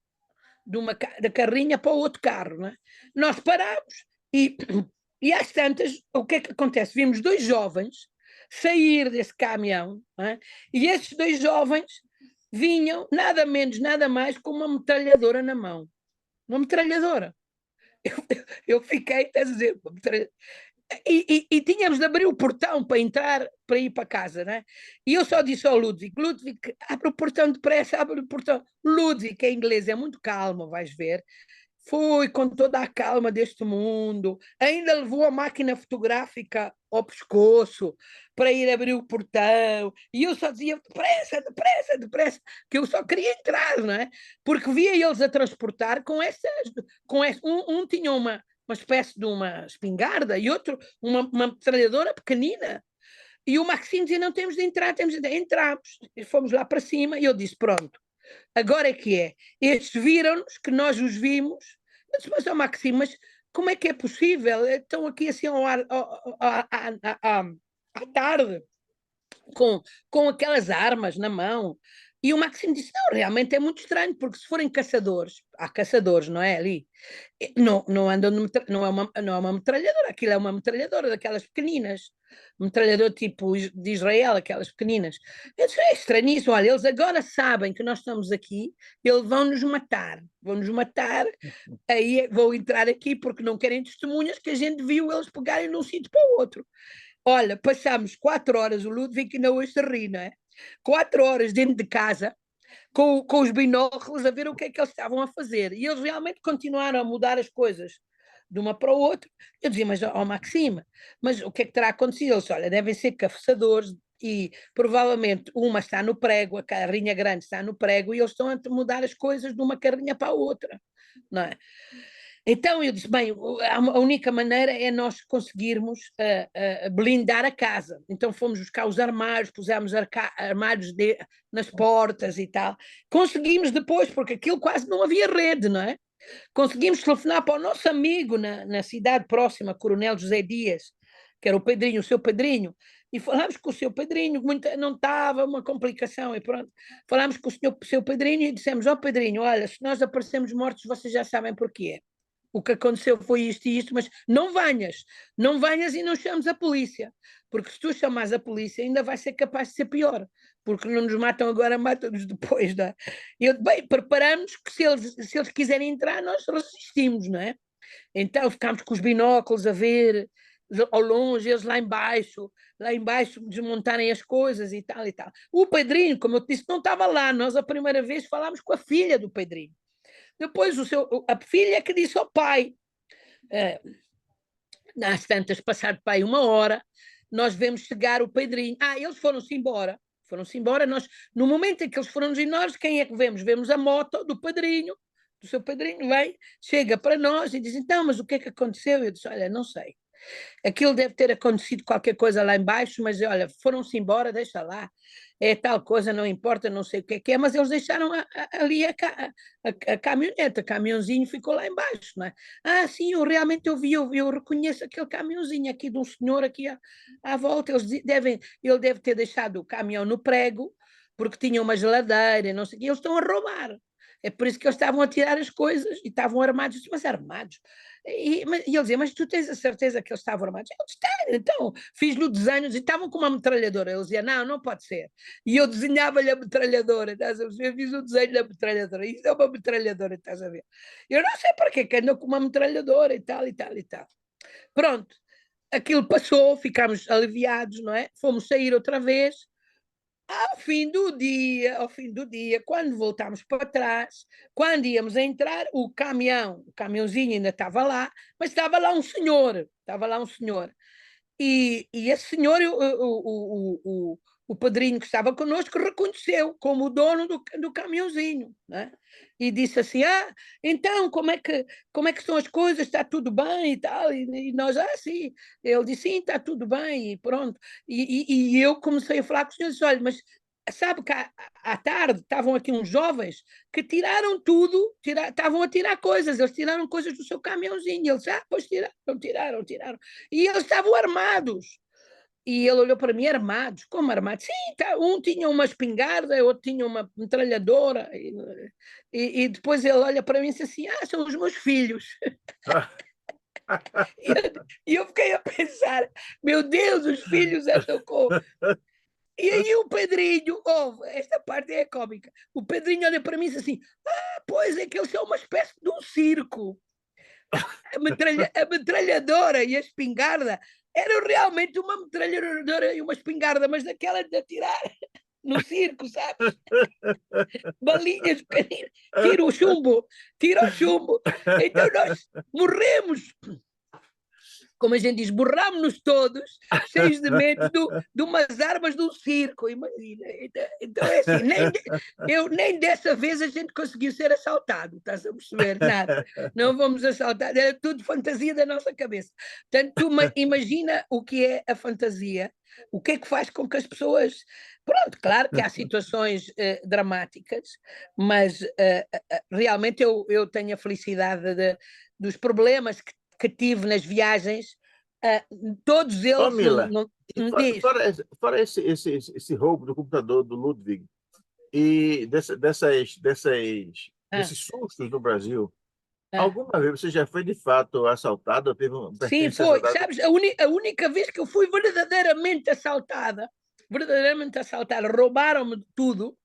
da carrinha para o outro carro. Né? Nós parámos e às tantas, o que é que acontece? Vimos 2 jovens sair desse caminhão, né? E esses 2 jovens vinham nada menos, nada mais com uma metralhadora na mão. Uma metralhadora. Eu, eu fiquei, a dizer, e tínhamos de abrir o portão para entrar, para ir para casa, né? E eu só disse ao Ludwig, Ludwig, abre o portão depressa, abre o portão. Ludwig, que é inglês, é muito calmo, vais ver. Foi com toda a calma deste mundo, ainda levou a máquina fotográfica ao pescoço para ir abrir o portão, e eu só dizia depressa, depressa, depressa, que eu só queria entrar, não é? Porque via eles a transportar um tinha uma espécie de uma espingarda e outro uma metralhadora pequenina. E o Maxime dizia: não temos de entrar, temos de entrar. Entramos, e fomos lá para cima, e eu disse: pronto, agora é que é. Estes viram-nos, que nós os vimos. Eu disse, mas, Maxime, mas como é que é possível? Estão aqui assim à tarde, com aquelas armas na mão. E o Maxime disse, não, realmente é muito estranho, porque se forem caçadores, há caçadores, não é, ali, não andam, não é uma metralhadora, aquilo é uma metralhadora daquelas pequeninas, metralhador tipo de Israel, aquelas pequeninas. Eu disse, é estranhíssimo, olha, eles agora sabem que nós estamos aqui, eles vão-nos matar, aí vou entrar aqui porque não querem testemunhas que a gente viu eles pegarem de um sítio para o outro. Olha, passámos 4 horas, o Ludwig ainda hoje se ri, não é? 4 horas dentro de casa, com os binóculos, a ver o que é que eles estavam a fazer. E eles realmente continuaram a mudar as coisas de uma para o outro. Eu dizia, mas, Maxime, mas o que é que terá acontecido? Eles, olha, devem ser caçadores e provavelmente uma está no prego, a carrinha grande está no prego, e eles estão a mudar as coisas de uma carrinha para a outra, não é? Então eu disse, bem, a única maneira é nós conseguirmos blindar a casa. Então fomos buscar os armários, pusemos armários nas portas e tal. Conseguimos depois, porque aquilo quase não havia rede, não é? Conseguimos telefonar para o nosso amigo na cidade próxima, Coronel José Dias, que era o Pedrinho, o seu Pedrinho, e falámos com o seu Pedrinho, não estava uma complicação, e pronto. Falámos com o seu Pedrinho e dissemos, ó Pedrinho, olha, se nós aparecemos mortos, vocês já sabem porquê. O que aconteceu foi isto e isto, mas não venhas e não chames a polícia, porque se tu chamares a polícia ainda vai ser capaz de ser pior, porque não nos matam agora, matam-nos depois, não é? Bem, preparamos que se eles quiserem entrar, nós resistimos, não é? Então ficámos com os binóculos a ver ao longe, eles lá embaixo desmontarem as coisas e tal e tal. O Pedrinho, como eu te disse, não estava lá, nós a primeira vez falámos com a filha do Pedrinho. Depois a filha que disse ao pai, nas tantas, passado para aí 1 hora, nós vemos chegar o Pedrinho. Eles foram-se embora. Nós, no momento em que eles foram-nos embora, quem é que vemos? Vemos a moto do Pedrinho, do seu Pedrinho, vem, chega para nós e diz, então, mas o que é que aconteceu? Eu disse, olha, não sei. Aquilo deve ter acontecido qualquer coisa lá embaixo, mas olha, foram-se embora, deixa lá, é tal coisa, não importa, não sei o que é, mas eles deixaram ali a caminhonete, a caminhãozinho ficou lá embaixo, não é? Sim, eu vi, eu reconheço aquele caminhãozinho aqui de um senhor aqui à volta, ele deve ter deixado o caminhão no prego, porque tinha uma geladeira, não sei o que, eles estão a roubar. É por isso que eles estavam a tirar as coisas e estavam armados, mas armados. E ele dizia, mas tu tens a certeza que eles estavam armados? Eu disse, tenho, então, fiz-lhe desenhos e estavam com uma metralhadora. Ele dizia, não pode ser. E eu desenhava-lhe a metralhadora, estás a ver? Eu fiz o desenho da metralhadora. Isso é uma metralhadora, estás a ver? Eu não sei para que andou com uma metralhadora e tal, e tal, e tal. Pronto, aquilo passou, ficámos aliviados, não é? Fomos sair outra vez. Ao fim do dia, quando voltámos para trás, quando íamos entrar, o caminhãozinho ainda estava lá, mas estava lá um senhor. E esse senhor, o padrinho que estava connosco, reconheceu como o dono do caminhãozinho, né? E disse assim, então, como é que estão as coisas? Está tudo bem e tal? E nós, sim. Ele disse, sim, está tudo bem, e pronto. E eu comecei a falar com o senhor, disse, olha, mas sabe que à tarde estavam aqui uns jovens que tiraram tudo, estavam a tirar coisas, eles tiraram coisas do seu caminhãozinho. Eles, pois tiraram. E eles estavam armados. E ele olhou para mim, armados. Como armados? Sim, um tinha uma espingarda, outro tinha uma metralhadora. E depois ele olha para mim e diz assim, são os meus filhos. E eu fiquei a pensar, meu Deus, os filhos andam com... E aí o Pedrinho, esta parte é cómica, o Pedrinho olha para mim e diz assim, pois é que eles são uma espécie de um circo. A metralhadora e a espingarda eram realmente uma metralhadora e uma espingarda, mas daquela de atirar no circo, sabes? Balinhas pequeninas, tira o chumbo. Então nós morremos. Como a gente diz, borrámos-nos todos, cheios de medo de umas armas de um circo, imagina. Então é assim, nem dessa vez a gente conseguiu ser assaltado, estás a perceber? Nada, não fomos assaltados, era tudo fantasia da nossa cabeça. Portanto, tu imagina o que é a fantasia, o que é que faz com que as pessoas... Pronto, claro que há situações dramáticas, mas realmente eu tenho a felicidade dos problemas que tive nas viagens, todos eles Mila, diz. fora esse roubo do computador do Ludwig e desses sustos no Brasil, alguma vez você já foi de fato assaltado? Teve Sim, foi. Assaltado? Sabes, a única vez que eu fui verdadeiramente assaltada, roubaram-me tudo,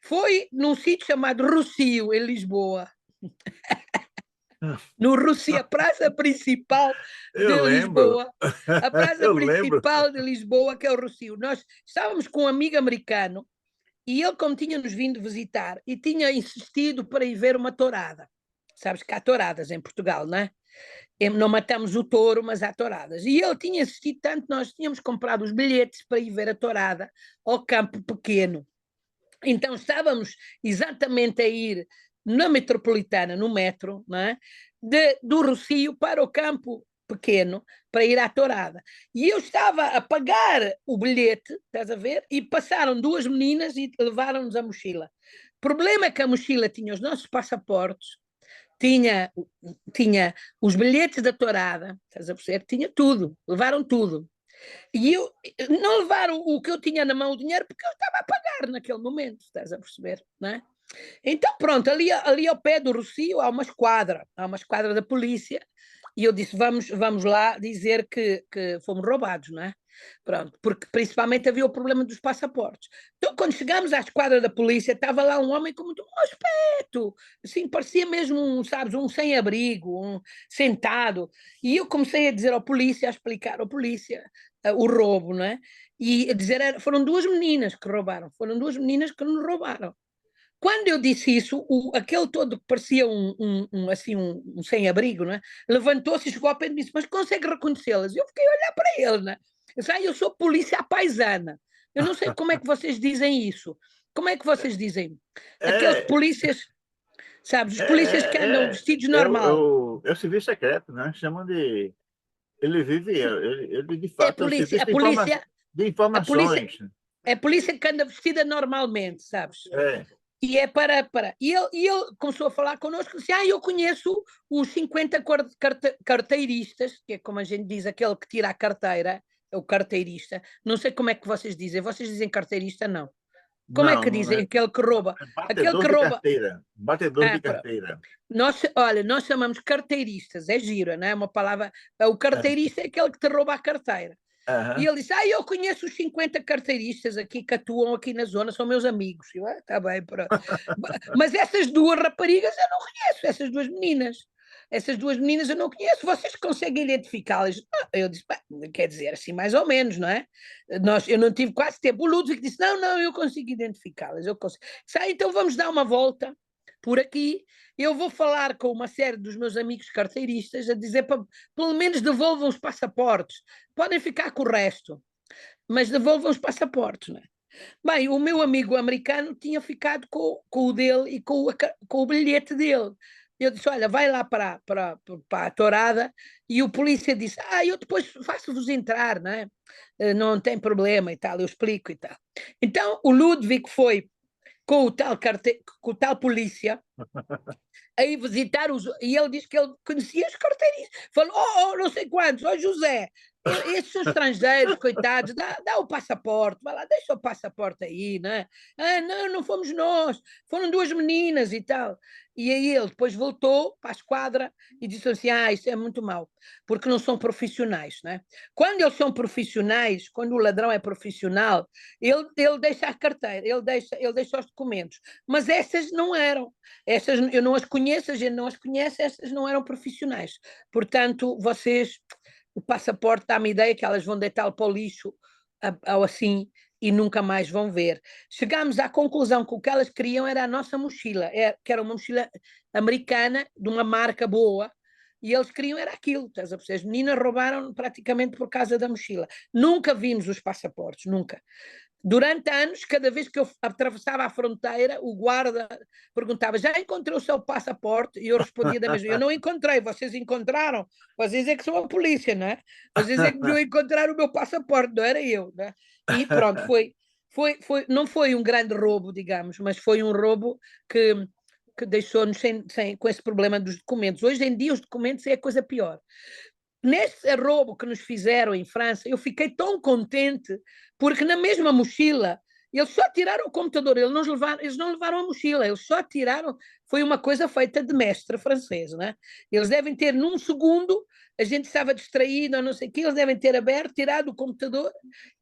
foi num sítio chamado Rossio, em Lisboa. No Rossio, a praça principal de Lisboa. A praça principal de Lisboa, que é o Rossio. Nós estávamos com um amigo americano e ele, como tinha-nos vindo visitar, e tinha insistido para ir ver uma tourada. Sabes que há touradas em Portugal, não é? Não matamos o touro, mas há touradas. E ele tinha insistido tanto, nós tínhamos comprado os bilhetes para ir ver a tourada ao Campo Pequeno. Então estávamos exatamente a ir na metropolitana, no metro, não é? Do Rossio para o campo pequeno, para ir à tourada. E eu estava a pagar o bilhete, estás a ver? E passaram duas meninas e levaram-nos a mochila. O problema é que a mochila tinha os nossos passaportes, tinha, tinha os bilhetes da tourada, estás a perceber? Tinha tudo, levaram tudo. E eu não levaram o que eu tinha na mão, o dinheiro, porque eu estava a pagar naquele momento, estás a perceber, não é? Então, pronto, ali ao pé do Rossio há uma esquadra da polícia, e eu disse, vamos lá dizer que fomos roubados, não é? Pronto, porque principalmente havia o problema dos passaportes. Então, quando chegámos à esquadra da polícia, estava lá um homem com muito mau aspecto, assim, parecia mesmo, sabes, um sem-abrigo, sentado, e eu comecei a dizer ao polícia, a explicar ao polícia o roubo, não é? E a dizer, foram duas meninas que roubaram, foram duas meninas que nos roubaram. Quando eu disse isso, aquele todo que parecia assim, um sem-abrigo, né? Levantou-se e chegou ao pé de mim e disse, mas consegue reconhecê-las? Eu fiquei a olhar para ele, né? Eu disse, eu sou polícia paisana. Eu não sei como é que vocês dizem isso. Como é que vocês dizem? Aqueles É, polícias, sabes, os é, polícias que andam é, é, vestidos normal. é o serviço secreto, né? Chamam de. Ele de É fato é o serviço de a polícia, informações. é a polícia que anda vestida normalmente, sabes? É. E é para. E ele começou a falar connosco, disse: eu conheço os 50 carteiristas, que é como a gente diz, aquele que tira a carteira, é o carteirista. Não sei como é que vocês dizem carteirista, não. Como é Não, que não dizem é. aquele que rouba? É Aquele batedor que de rouba. carteira. Batedor de carteira. Olha, nós chamamos carteiristas, é giro, não é uma palavra. O carteirista é aquele que te rouba a carteira. E Aham. ele disse: eu conheço os 50 carteiristas aqui que atuam aqui na zona, são meus amigos. Eu, tá bem, pronto. Mas essas duas raparigas eu não conheço, essas duas meninas. Essas duas meninas eu não conheço, vocês conseguem identificá-las? Eu disse, quer dizer, assim, mais ou menos, não é? Eu não tive quase tempo. O Ludwig disse, não, eu consigo identificá-las, eu consigo. Disse, então vamos dar uma volta por aqui, eu vou falar com uma série dos meus amigos carteiristas a dizer para pelo menos devolvam os passaportes. Podem ficar com o resto, mas devolvam os passaportes, não é? Bem, o meu amigo americano tinha ficado com o dele e com o bilhete dele. Eu disse, olha, vai lá para a tourada, e o polícia disse, eu depois faço-vos entrar, não é? Não tem problema e tal, eu explico e tal. Então, o Ludwig foi com o tal polícia a ir visitar os. E ele diz que ele conhecia os carteiristas. Falou: não sei quantos, José, esses são estrangeiros, coitados, dá o passaporte, vai lá, deixa o passaporte aí, né? Não fomos nós, foram duas meninas e tal. E aí ele depois voltou para a esquadra e disse assim: isso é muito mau, porque não são profissionais, né? Quando eles são profissionais, quando o ladrão é profissional, ele deixa a carteira, ele deixa os documentos, mas essas não eram. Essas eu não as conheço, a gente não as conhece, essas não eram profissionais. Portanto, o passaporte dá-me a ideia que elas vão deitá-lo para o lixo ao assim e nunca mais vão ver. Chegámos à conclusão que o que elas queriam era a nossa mochila, que era uma mochila americana, de uma marca boa, e eles queriam era aquilo, estás a perceber? As meninas roubaram praticamente por causa da mochila. Nunca vimos os passaportes, nunca. Durante anos, cada vez que eu atravessava a fronteira, o guarda perguntava: já encontrou o seu passaporte? E eu respondia da mesma: eu não encontrei, vocês encontraram? Vocês é que são a polícia, não é? Vocês é que deviam encontrar o meu passaporte, não era eu, não é? E pronto, não foi um grande roubo, digamos, mas foi um roubo que deixou-nos com esse problema dos documentos. Hoje em dia, os documentos é a coisa pior. Nesse roubo que nos fizeram em França, eu fiquei tão contente, porque na mesma mochila, eles só tiraram o computador, eles não levaram a mochila, eles só tiraram, foi uma coisa feita de mestre francês, né? Eles devem ter, num segundo, a gente estava distraído, ou não sei o quê, eles devem ter aberto, tirado o computador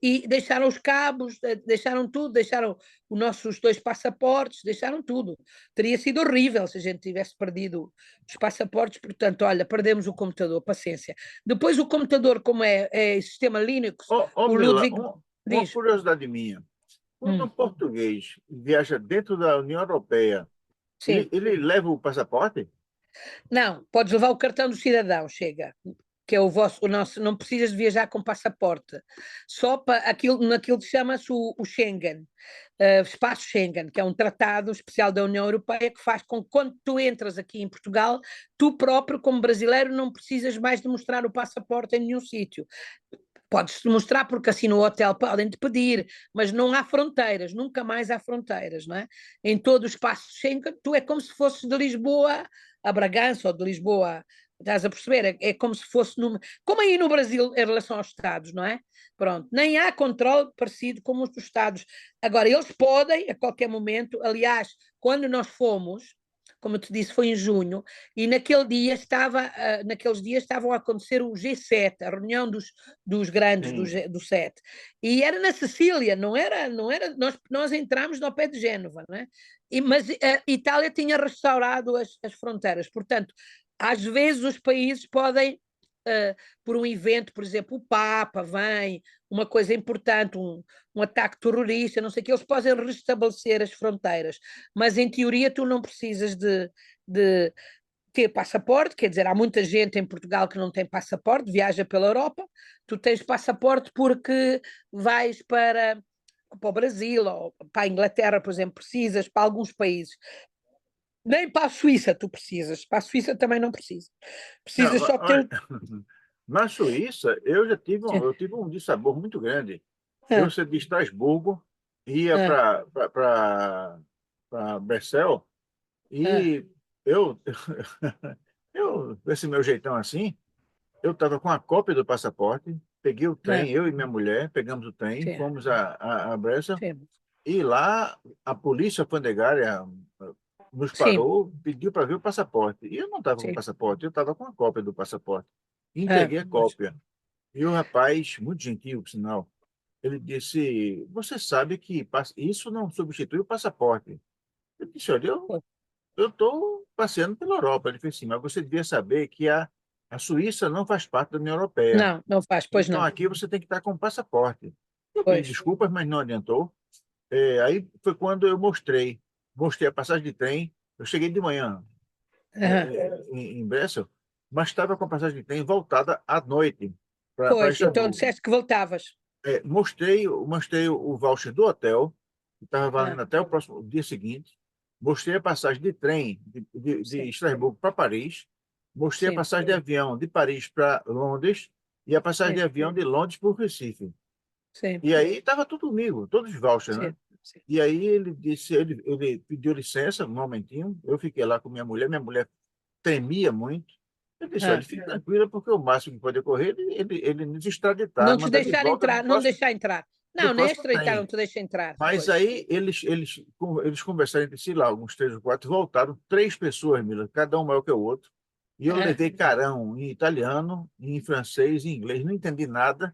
e deixaram os cabos, deixaram tudo, deixaram os nossos dois passaportes, deixaram tudo. Teria sido horrível se a gente tivesse perdido os passaportes, portanto, olha, perdemos o computador, paciência. Depois o computador, como é sistema Linux, o Mila, Ludwig uma diz, curiosidade minha. Quando um português viaja dentro da União Europeia, ele, sim, ele leva o passaporte? não, podes levar o cartão do cidadão, chega. que é o nosso, não precisas de viajar com passaporte, só para naquilo que chama-se o Schengen, espaço Schengen, que é um tratado especial da União Europeia que faz com que quando tu entras aqui em Portugal, tu próprio, como brasileiro, não precisas mais de mostrar o passaporte em nenhum sítio. Podes mostrar porque assim no hotel podem te pedir, mas não há fronteiras, nunca mais há fronteiras, não é? Em todo o espaço Schengen, tu é como se fosses de Lisboa a Bragança ou de Lisboa, estás a perceber? É como se fosse, como aí no Brasil em relação aos Estados, não é? Pronto, nem há controle parecido com os dos Estados. Agora, eles podem, a qualquer momento, aliás, quando nós fomos, como eu te disse, foi em junho, e naqueles dias estavam a acontecer o G7, a reunião dos grandes Sim. do SET, e era na Sicília, não era nós entramos no pé de Génova, não é? Mas a Itália tinha restaurado as fronteiras, portanto, às vezes os países podem, por um evento, por exemplo, o Papa vem, uma coisa importante, um ataque terrorista, não sei o que, eles podem restabelecer as fronteiras, mas em teoria tu não precisas de ter passaporte, quer dizer, há muita gente em Portugal que não tem passaporte, viaja pela Europa, tu tens passaporte porque vais para o Brasil ou para a Inglaterra, por exemplo, precisas, para alguns países. Nem para a Suíça tu precisas, para a Suíça também não precisas. Precisas Não, só ter. olha, na Suíça, eu tive um dissabor muito grande. Eu Ah, saí de Estrasburgo, ia ah, para Bessel, ah, e eu, com esse meu jeitão assim, eu estava com a cópia do passaporte, peguei o ah, trem, eu e minha mulher, pegamos o trem, sim, fomos a Brescia, sim, e lá a polícia alfandegária nos sim, parou, pediu para ver o passaporte. E eu não estava com o sim. passaporte, eu estava com a cópia do passaporte. Ah, Entreguei a cópia. E o rapaz, muito gentil, por sinal, ele disse: Você sabe que isso não substitui o passaporte. Eu disse: Olha, eu estou passeando pela Europa. Ele fez assim: Mas você devia saber que a Suíça não faz parte da União Europeia. não, não faz, pois Então não, aqui você tem que estar com passaporte. Eu pedi pois. desculpas, mas não adiantou. Aí foi quando eu mostrei a passagem de trem. Eu cheguei de manhã Aham. em Brescia, mas estava com a passagem de trem voltada à noite para Pois, então Estrasburgo. disseste que voltavas. Mostrei o voucher do hotel, que estava Ah, valendo até o próximo dia seguinte. Mostrei a passagem de trem de sim, Estrasburgo para Paris. Mostrei a sim, passagem de avião de Paris para Londres e a passagem de sim, avião de Londres para o Recife. sim, E aí estava tudo comigo, todos os vouchers, né? sim, sim. E aí ele disse, ele pediu licença um momentinho, eu fiquei lá com minha mulher tremia muito. Eu disse, olha, Ah, fique tranquila, porque o máximo que pode ocorrer, ele nos extraditar, não te mandar de deixar volta entrar, não deixar entrar. no Não, nem próximo estreitar, não trem. te deixa entrar. Mas Pois. aí eles conversaram entre si lá, alguns três ou quatro, voltaram, três pessoas, Mila, cada um maior que o outro. E eu Ah, levei carão em italiano, em francês, em inglês, não entendi nada,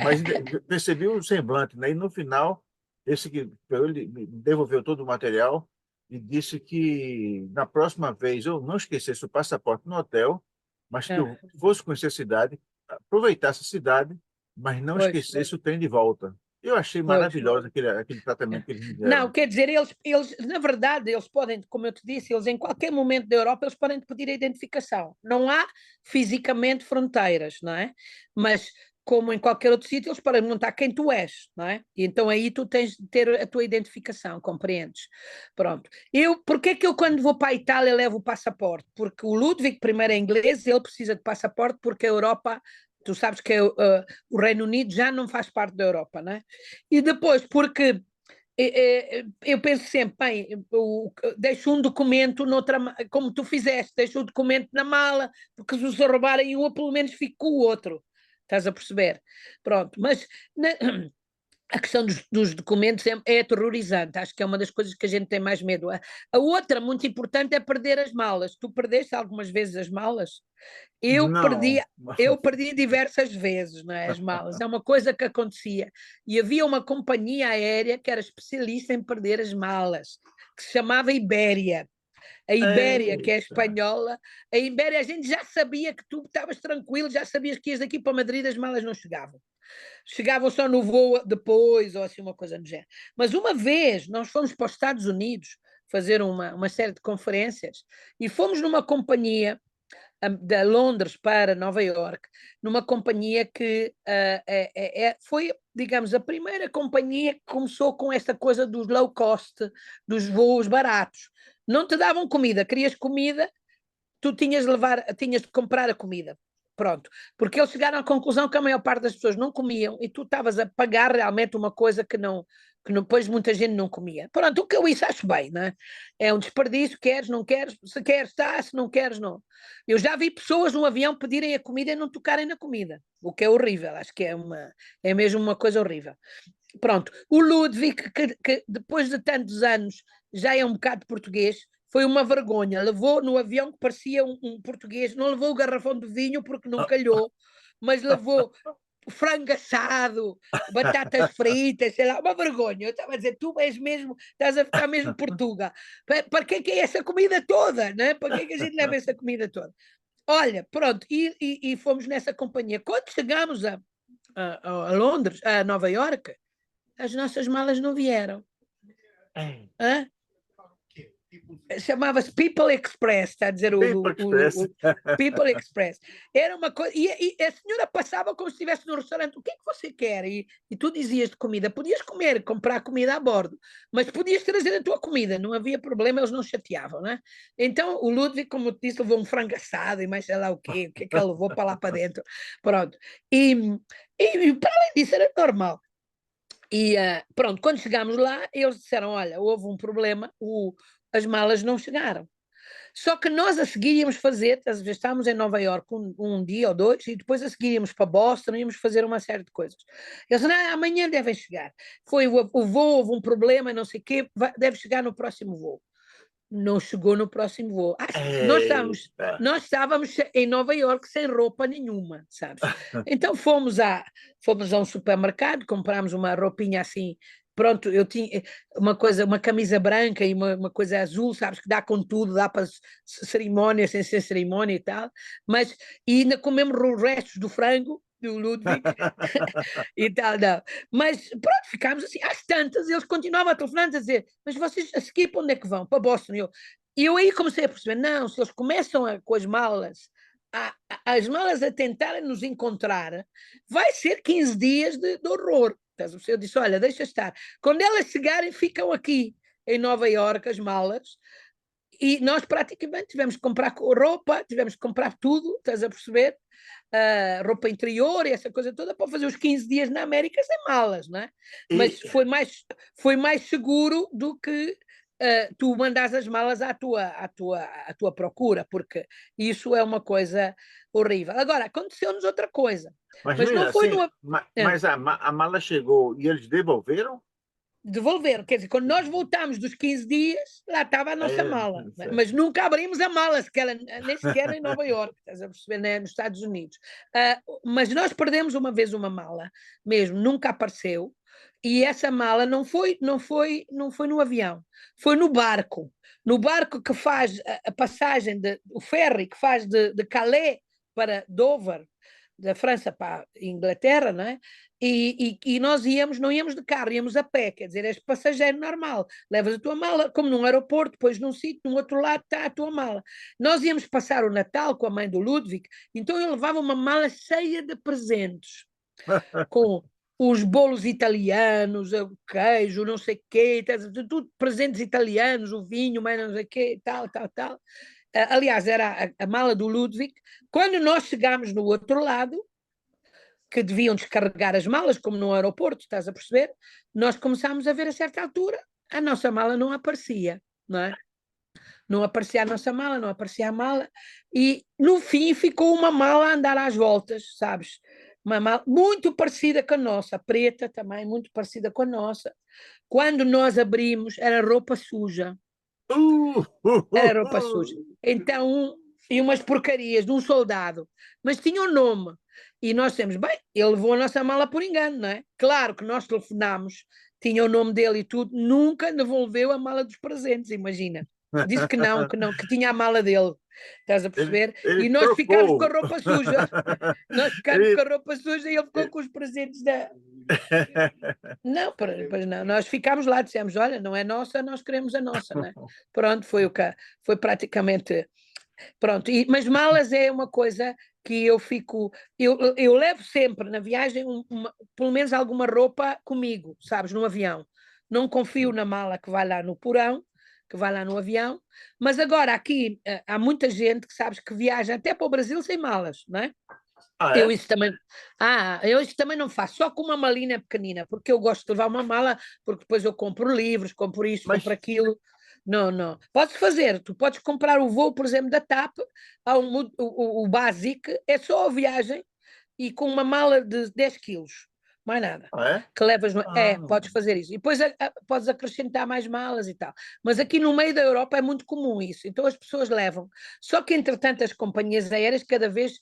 mas percebi o semblante, né? E no final, esse que ele me devolveu todo o material e disse que na próxima vez eu não esquecesse o passaporte no hotel, mas que ah, eu fosse conhecer a cidade, aproveitasse a cidade, mas não pois, esquecesse o trem de volta. Eu achei pois. maravilhoso aquele tratamento que eles me Não, deram. quer dizer, na verdade, eles podem, como eu te disse, eles em qualquer momento da Europa, eles podem te pedir a identificação. Não há fisicamente fronteiras, não é? Mas, como em qualquer outro sítio, eles podem perguntar quem tu és, não é? E então aí tu tens de ter a tua identificação, compreendes? Pronto. Porquê que eu quando vou para a Itália levo o passaporte? Porque o Ludwig I é inglês, ele precisa de passaporte porque a Europa, tu sabes que o Reino Unido já não faz parte da Europa, não é? E depois, porque eu penso sempre, bem, eu deixo um documento como tu fizeste, deixo o documento na mala, porque se os roubarem um, eu pelo menos fico com o outro. Estás a perceber? Pronto, mas na, a questão dos documentos é aterrorizante, acho que é uma das coisas que a gente tem mais medo. A outra, muito importante, é perder as malas. Tu perdeste algumas vezes as malas? Eu perdi, Não, eu perdi diversas vezes, não é, as malas. É uma coisa que acontecia. E havia uma companhia aérea que era especialista em perder as malas, que se chamava Ibéria. A Ibéria, que é eita. espanhola, a Ibéria, a gente já sabia que tu estavas tranquilo, já sabias que ias daqui para Madrid, as malas não chegavam. Chegavam só no voo depois, ou assim, uma coisa do género. Mas uma vez nós fomos para os Estados Unidos fazer uma série de conferências e fomos numa companhia de Londres para Nova York, numa companhia que foi, digamos, a primeira companhia que começou com esta coisa dos low cost, dos voos baratos. Não te davam comida, querias comida, tu tinhas de comprar a comida. Pronto, porque eles chegaram à conclusão que a maior parte das pessoas não comiam e tu estavas a pagar realmente uma coisa que depois muita gente não comia. Pronto, o que eu isso acho bem, não é? É um desperdício, queres, não queres, se queres está, se não queres não. Eu já vi pessoas no avião pedirem a comida e não tocarem na comida, o que é horrível, acho que é mesmo uma coisa horrível. Pronto, o Ludwig, que depois de tantos anos já é um bocado português, foi uma vergonha. Levou no avião que parecia um português, não levou o garrafão de vinho porque não calhou, mas levou frango assado, batatas fritas, sei lá, uma vergonha. Eu estava a dizer, tu és mesmo, estás a ficar mesmo Portugal. Para que é essa comida toda, né? Para que a gente leva essa comida toda? Olha, pronto, e fomos nessa companhia. Quando chegamos a Londres, a Nova Iorque, as nossas malas não vieram. Hã? Chamava-se People Express, está a dizer People Express. o People Express. Era uma coisa, e a senhora passava como se estivesse no restaurante, o que é que você quer? E tu dizias de comida, podias comer, comprar comida a bordo, mas podias trazer a tua comida, não havia problema, eles não chateavam, né? Então o Ludwig, como eu te disse, levou um frango assado e mais sei lá o que é que ele levou para lá para dentro, pronto. E para além disso era normal. E pronto, quando chegámos lá, eles disseram: olha, houve um problema, as malas não chegaram. Só que nós a seguir íamos fazer, estávamos em Nova Iorque um dia ou dois, e depois a seguir íamos para Boston, íamos fazer uma série de coisas. Eles disseram: amanhã devem chegar. Foi o voo, houve um problema, não sei o quê, deve chegar no próximo voo. Não chegou no próximo voo. Nós estávamos em Nova Iorque sem roupa nenhuma, sabes? Então fomos a um supermercado, comprámos uma roupinha assim. Pronto, eu tinha uma camisa branca e uma coisa azul, sabes, que dá com tudo, dá para cerimónia, sem ser cerimónia e tal, e ainda comemos os restos do frango, do Ludwig, e tal, não. Mas pronto, ficámos assim, às tantas, eles continuavam a telefonar a dizer, mas vocês a seguir para onde é que vão? Para Boston. E eu aí comecei a perceber, não, se eles começam com as malas, as malas a tentarem nos encontrar, vai ser 15 dias de horror. Eu disse, olha, deixa estar. Quando elas chegarem, ficam aqui em Nova Iorque, as malas, e nós praticamente tivemos que comprar roupa, tivemos que comprar tudo, estás a perceber? Roupa interior e essa coisa toda para fazer os 15 dias na América sem malas, não é? Mas foi mais seguro do que tu mandares as malas à tua procura, porque isso é uma coisa horrível. Agora, aconteceu-nos outra coisa. Mas não foi assim, mas a mala chegou e eles devolveram? Devolveram, quer dizer, quando nós voltámos dos 15 dias, lá estava a nossa mala, mas nunca abrimos a mala, nem sequer em Nova Iorque, estás a perceber, né? Nos Estados Unidos. Mas nós perdemos uma vez uma mala, mesmo, nunca apareceu, e essa mala não foi no avião, foi no barco que faz a passagem, o ferry que faz de Calais para Dover, da França para a Inglaterra, não é? E nós não íamos de carro, íamos a pé, quer dizer, és passageiro normal, levas a tua mala, como num aeroporto, depois num sítio, no outro lado está a tua mala. Nós íamos passar o Natal com a mãe do Ludwig, então eu levava uma mala cheia de presentes, com os bolos italianos, o queijo, não sei o quê, tudo presentes italianos, o vinho, mas não sei o quê, tal. Aliás, era a mala do Ludwig. Quando nós chegámos no outro lado, que deviam descarregar as malas, como no aeroporto, estás a perceber? Nós começámos a ver a certa altura, a nossa mala não aparecia, não é? Não aparecia a nossa mala, não aparecia a mala, e no fim ficou uma mala a andar às voltas, sabes? Uma mala muito parecida com a nossa, preta também, muito parecida com a nossa. Quando nós abrimos, era roupa suja. Era roupa suja. Então, e umas porcarias de um soldado, mas tinha um nome. E nós temos, bem, ele levou a nossa mala por engano, não é? Claro que nós telefonámos, tinha o nome dele e tudo, nunca devolveu a mala dos presentes, imagina. Disse que não, que tinha a mala dele. Estás a perceber? Ele E nós ficámos com a roupa suja. Nós ficámos com a roupa suja e ele ficou com os presentes da. Não, pois não. Nós ficámos lá, dissemos: olha, não é nossa, nós queremos a nossa, né? Pronto, foi praticamente Pronto, mas malas é uma coisa que eu fico. Eu levo sempre na viagem pelo menos alguma roupa comigo, sabes, no avião. Não confio na mala que vai lá no porão, que vai lá no avião, mas agora aqui há muita gente que sabes que viaja até para o Brasil sem malas, não é? Ah, Eu é? isso também. Eu isso também não faço, só com uma malinha pequenina, porque eu gosto de levar uma mala, porque depois eu compro livros, compro isto, compro Mas, aquilo. Não, não. Podes fazer, tu podes comprar o voo, por exemplo, da TAP, o básico, é só a viagem e com uma mala de 10 quilos, mais nada. ah, é? Que levas Ah, podes fazer isso. E depois podes acrescentar mais malas e tal. Mas aqui no meio da Europa é muito comum isso. Então as pessoas levam. Só que, entretanto, as companhias aéreas cada vez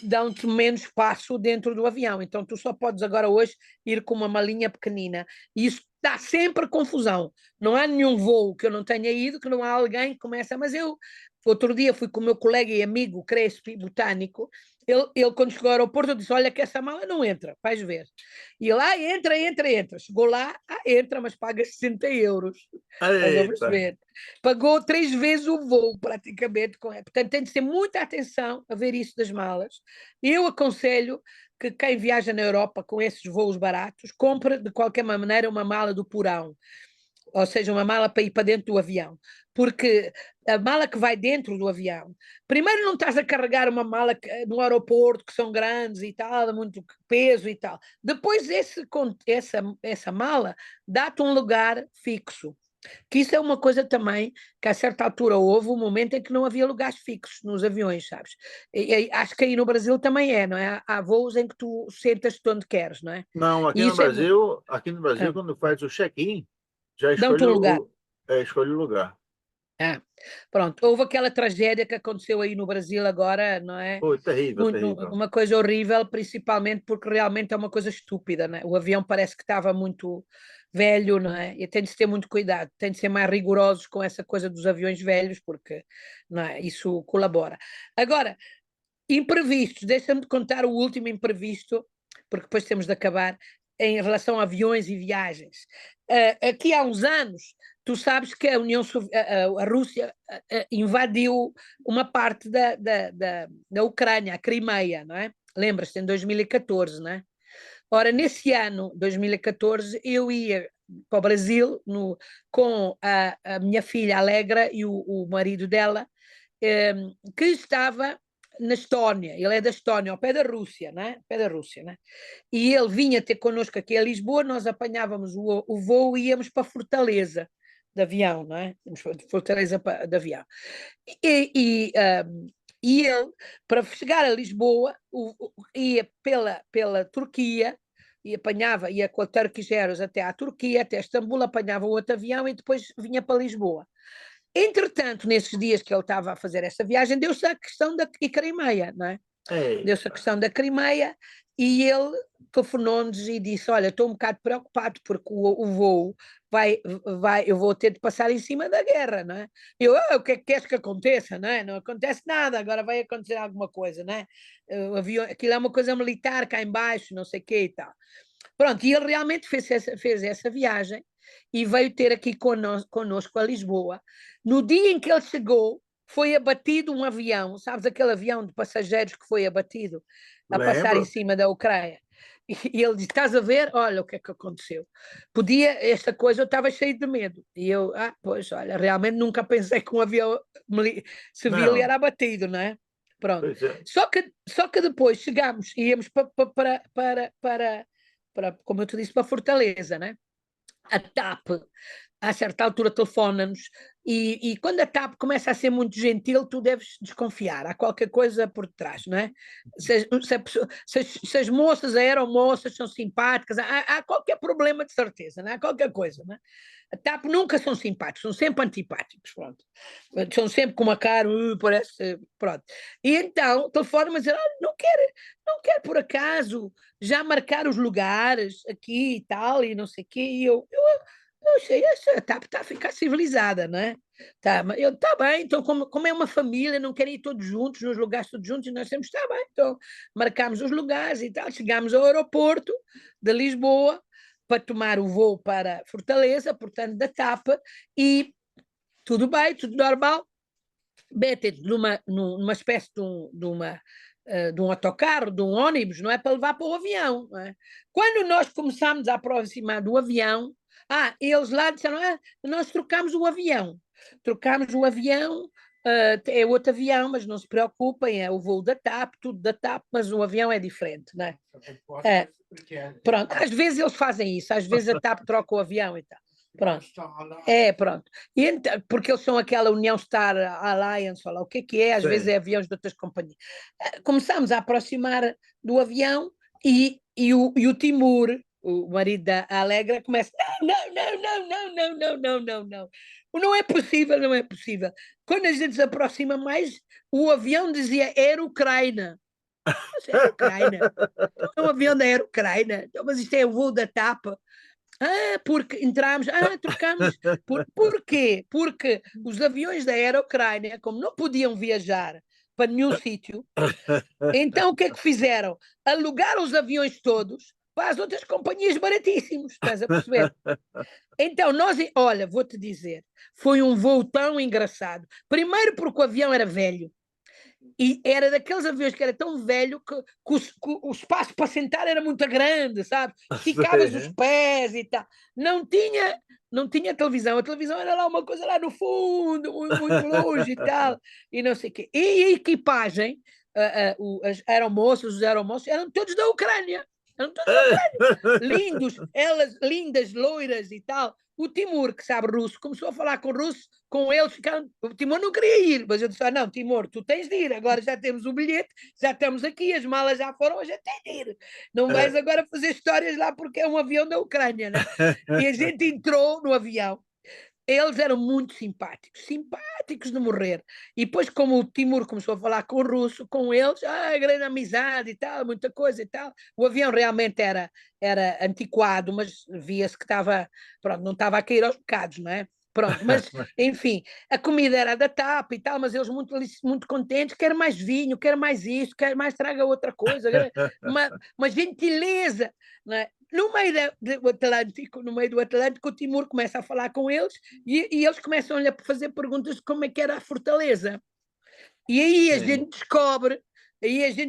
dão-te menos espaço dentro do avião. Então tu só podes agora hoje ir com uma malinha pequenina. E isso dá sempre confusão. Não há nenhum voo que eu não tenha ido, que não há alguém que começa, mas eu outro dia fui com o meu colega e amigo Crespi, botânico, ele quando chegou ao aeroporto, eu disse, olha que essa mala não entra, vais ver. E ele, entra, entra, entra. Chegou lá, entra, mas paga 60 euros. Estás a eita. perceber? Pagou 3 vezes o voo, praticamente. Portanto, tem de ter muita atenção a ver isso das malas. Eu aconselho que quem viaja na Europa com esses voos baratos, compre de qualquer maneira uma mala do porão, ou seja, uma mala para ir para dentro do avião, porque a mala que vai dentro do avião, primeiro não estás a carregar uma mala no aeroporto, que são grandes e tal, muito peso e tal, depois essa mala dá-te um lugar fixo, que isso é uma coisa também, que a certa altura houve um momento em que não havia lugares fixos nos aviões, sabes? E acho que aí no Brasil também é, não é? Há voos em que tu sentas-te onde queres, não é? Não, E isso é... aqui no Brasil, Ah, quando faz o check-in, já dão-te escolhe um lugar. escolhe o lugar. Ah, pronto, houve aquela tragédia que aconteceu aí no Brasil agora, não é? Pô, terrível, terrível. Uma coisa horrível, principalmente porque realmente é uma coisa estúpida, não é? O avião parece que estava muito velho, não é? E tem de se ter muito cuidado, tem de ser mais rigorosos com essa coisa dos aviões velhos, porque não é? Isso colabora. Agora, imprevistos, deixa-me contar o último imprevisto, porque depois temos de acabar, em relação a aviões e viagens. Aqui há uns anos, tu sabes que a Rússia invadiu uma parte da Ucrânia, a Crimeia, não é? Lembras-te, em 2014, não é? Ora, nesse ano, 2014, eu ia para o Brasil com a minha filha Alegra e o marido dela, que estava na Estónia, ele é da Estónia, ao pé da Rússia, né? Ao pé da Rússia, né? E ele vinha ter connosco aqui a Lisboa, nós apanhávamos o voo e íamos para Fortaleza de avião, não é? Fortaleza de avião. E, e, um, e ele, para chegar a Lisboa, ia pela Turquia, e ia com a Turkish Airways até à Turquia, até Istambul, apanhava outro avião e depois vinha para Lisboa. Entretanto, nesses dias que ele estava a fazer essa viagem, deu-se a questão da Crimeia, não é? Deu-se a Eita. questão da Crimeia e ele telefonou-nos e disse: olha, estou um bocado preocupado porque o voo eu vou ter de passar em cima da guerra, não é? O que é que queres que aconteça, não é? Não acontece nada, agora vai acontecer alguma coisa, não é? O avião, aquilo é uma coisa militar cá embaixo, não sei o quê e tal. Pronto, e ele realmente fez essa viagem e veio ter aqui conosco a Lisboa. No dia em que ele chegou, foi abatido um avião, sabes, aquele avião de passageiros que foi abatido a passar em Lembro. cima da Ucrânia. E ele disse: estás a ver? Olha o que é que aconteceu. Esta coisa eu estava cheio de medo. E eu, pois, olha, realmente nunca pensei que um avião civil Não, era abatido, não é? Pronto. pois é. Só que depois chegámos e íamos para, como eu te disse, para Fortaleza, né? A TAP, a certa altura, telefona-nos e quando a TAP começa a ser muito gentil, tu deves desconfiar, há qualquer coisa por trás, não é? Se as moças, aeromoças, são simpáticas, há qualquer problema de certeza, não é? Há qualquer coisa, não é? A TAP nunca são simpáticos, são sempre antipáticos, pronto. São sempre com uma cara, parece, pronto. E então, telefone-me a dizer, não quer por acaso já marcar os lugares aqui e tal, e não sei o quê, e eu achei, essa TAP está a ficar civilizada, não é? Tá bem, então como é uma família, não querem ir todos juntos, nos lugares todos juntos, e nós temos, está bem, então marcámos os lugares e tal, chegámos ao aeroporto de Lisboa para tomar o voo para Fortaleza, portanto da TAP, e tudo bem, tudo normal, metem-te numa espécie de um autocarro, de um ônibus, não é? Para levar para o avião. Não é? Quando nós começámos a aproximar do avião, eles lá disseram: nós trocámos o avião. Trocámos o avião, é outro avião, mas não se preocupem, é o voo da TAP, tudo da TAP, mas o avião é diferente, não é? Pronto, às vezes eles fazem isso, às vezes a TAP troca o avião e tal. Pronto. Pronto. E então, porque eles são aquela União Star Alliance, ou lá, o que é, às vezes é aviões de outras companhias. Começámos a aproximar do avião e o Timur, o marido da Alegra, começa: não. Não é possível, não é possível. Quando a gente se aproxima mais, o avião dizia Air Ucraina. Mas é Ucraina. É um avião da Air Ucraina. Mas isto é o voo da TAP. Porque entramos, trocamos. Por quê? Porque os aviões da Aerocrânia, como não podiam viajar para nenhum sítio, então o que é que fizeram? Alugaram os aviões todos para as outras companhias baratíssimos, estás a perceber? Então, olha, vou-te dizer, foi um voo tão engraçado. Primeiro porque o avião era velho. E era daqueles aviões que era tão velho que o espaço para sentar era muito grande, sabe? Esticavas os pés e tal. Não tinha televisão. A televisão era lá uma coisa lá no fundo, muito longe e tal. E não sei o quê. E a equipagem, as aeromoças, os aeromoços, eram todos da Ucrânia. Eram todos da Ucrânia. Lindos, elas lindas, loiras e tal. O Timur, que sabe russo, começou a falar com russo, com eles ficaram. O Timor não queria ir, mas eu disse: não, Timor, tu tens de ir, agora já temos o bilhete, já estamos aqui, as malas já foram, a gente tem de ir. Não vais agora fazer histórias lá porque é um avião da Ucrânia, né? E a gente entrou no avião. Eles eram muito simpáticos de morrer. E depois, como o Timur começou a falar com o russo, com eles, grande amizade e tal, muita coisa e tal. O avião realmente era antiquado, mas via-se que estava, pronto, não estava a cair aos bocados, não é? Pronto, mas enfim, a comida era da TAP e tal, mas eles muito contentes, quer mais vinho, quer mais isto, quer mais traga outra coisa, uma gentileza, não é? No meio do Atlântico, o Timur começa a falar com eles e eles começam a fazer perguntas de como é que era a fortaleza. E aí a gente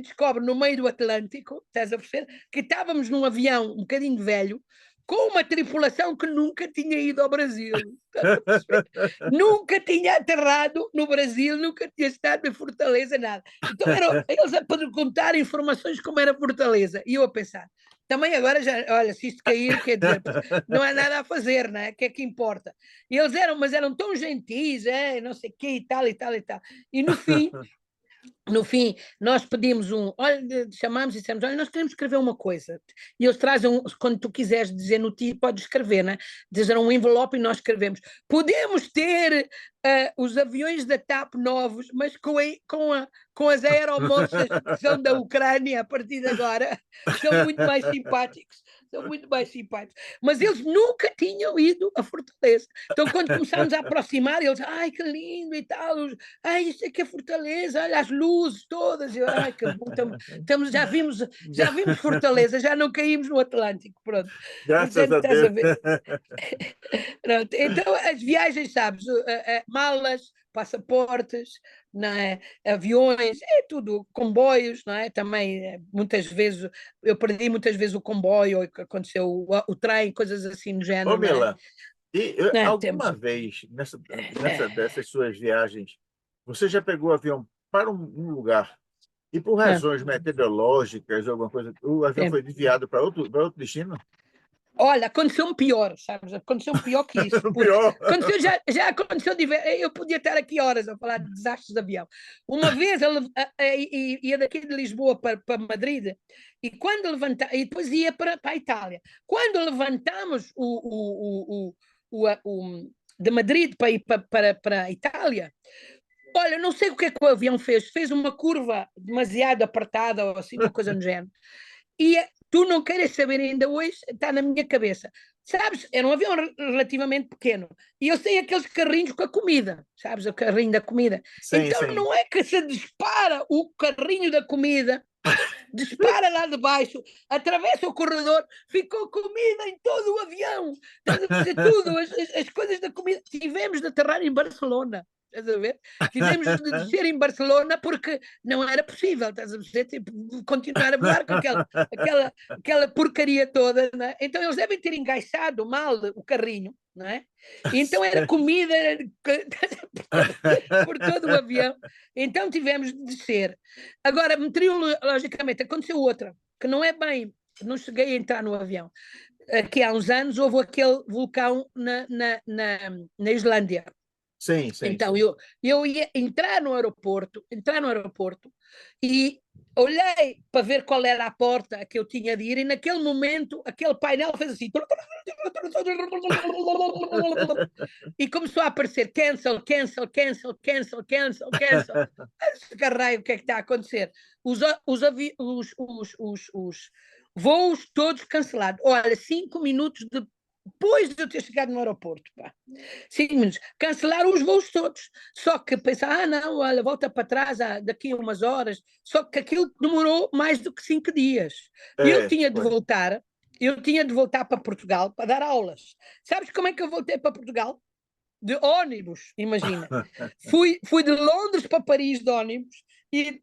descobre no meio do Atlântico, estás a perceber, que estávamos num avião um bocadinho velho, com uma tripulação que nunca tinha ido ao Brasil. Nunca tinha aterrado no Brasil, nunca tinha estado em Fortaleza, nada. Então eram eles a perguntar informações como era Fortaleza. E eu a pensar, também agora já, olha, se isto cair, quer dizer, não há nada a fazer, não é? O que é que importa? E eles eram tão gentis, não sei o quê, e tal, e tal, e tal. E no fim, nós pedimos chamamos e dissemos: olha, nós queremos escrever uma coisa. E eles trazem, quando tu quiseres dizer no ti, podes escrever, né? Dizer um envelope e nós escrevemos: podemos ter os aviões da TAP novos, mas com as aeromoças que são da Ucrânia a partir de agora, são muito mais simpáticos. São muito mais simpáticos. Mas eles nunca tinham ido a Fortaleza. Então, quando começámos a aproximar, eles: ai, que lindo e tal. Isto aqui é Fortaleza, olha as luzes todas. Eu, que bom, já vimos Fortaleza, já não caímos no Atlântico. Pronto. Graças a Deus. Pronto. Então, as viagens, sabes, malas, passaportes, não é? Aviões, é tudo, comboios, não é? Também, muitas vezes, eu perdi muitas vezes o comboio, ou aconteceu o trem, coisas assim no género. Ô, Mila, e alguma Temos... vez dessas suas viagens, você já pegou o avião para um lugar e por razões meteorológicas, alguma coisa, o avião foi desviado para outro destino? Olha, aconteceu-me pior, sabes? Aconteceu-me pior que isso. Pior. Já aconteceu eu podia estar aqui horas a falar de desastres de avião. Uma vez ia daqui de Lisboa para Madrid e depois ia para a Itália. Quando levantamos de Madrid para ir para a Itália, olha, não sei o que é que o avião fez uma curva demasiado apertada ou assim, uma coisa no género. E tu não queres saber, ainda hoje está na minha cabeça. Sabes, era um avião relativamente pequeno. E eu sei aqueles carrinhos com a comida, sabes, o carrinho da comida. Sim, então sim. não é que se dispara o carrinho da comida, dispara lá de baixo, atravessa o corredor, ficou comida em todo o avião. Estás a fazer tudo, as coisas da comida. Tivemos de aterrar em Barcelona. estás a ver? Tivemos de descer em Barcelona porque não era possível, estás a ver? Tipo, continuar a voar com aquela porcaria toda, né? Então eles devem ter engaixado mal o carrinho, não é? E então era comida por todo o avião. Então tivemos de descer. Agora, meteorologicamente, aconteceu outra, que não é bem, não cheguei a entrar no avião. Aqui há uns anos houve aquele vulcão na Islândia. Sim, sim, Então sim. eu ia entrar no aeroporto e olhei para ver qual era a porta que eu tinha de ir e naquele momento aquele painel fez assim e começou a aparecer cancel, cancel, cancel, cancel, cancel, cancel. Caralho, o que é que está a acontecer? Os voos todos cancelados. Olha, 5 minutos depois de eu ter chegado no aeroporto, pá. 5 minutos. Cancelaram os voos todos. Só que pensar, não, olha, volta para trás daqui a umas horas. Só que aquilo demorou mais do que 5 dias. Eu É, tinha de foi. voltar, para Portugal para dar aulas. Sabes como é que eu voltei para Portugal? De ônibus, imagina. Fui de Londres para Paris de ônibus e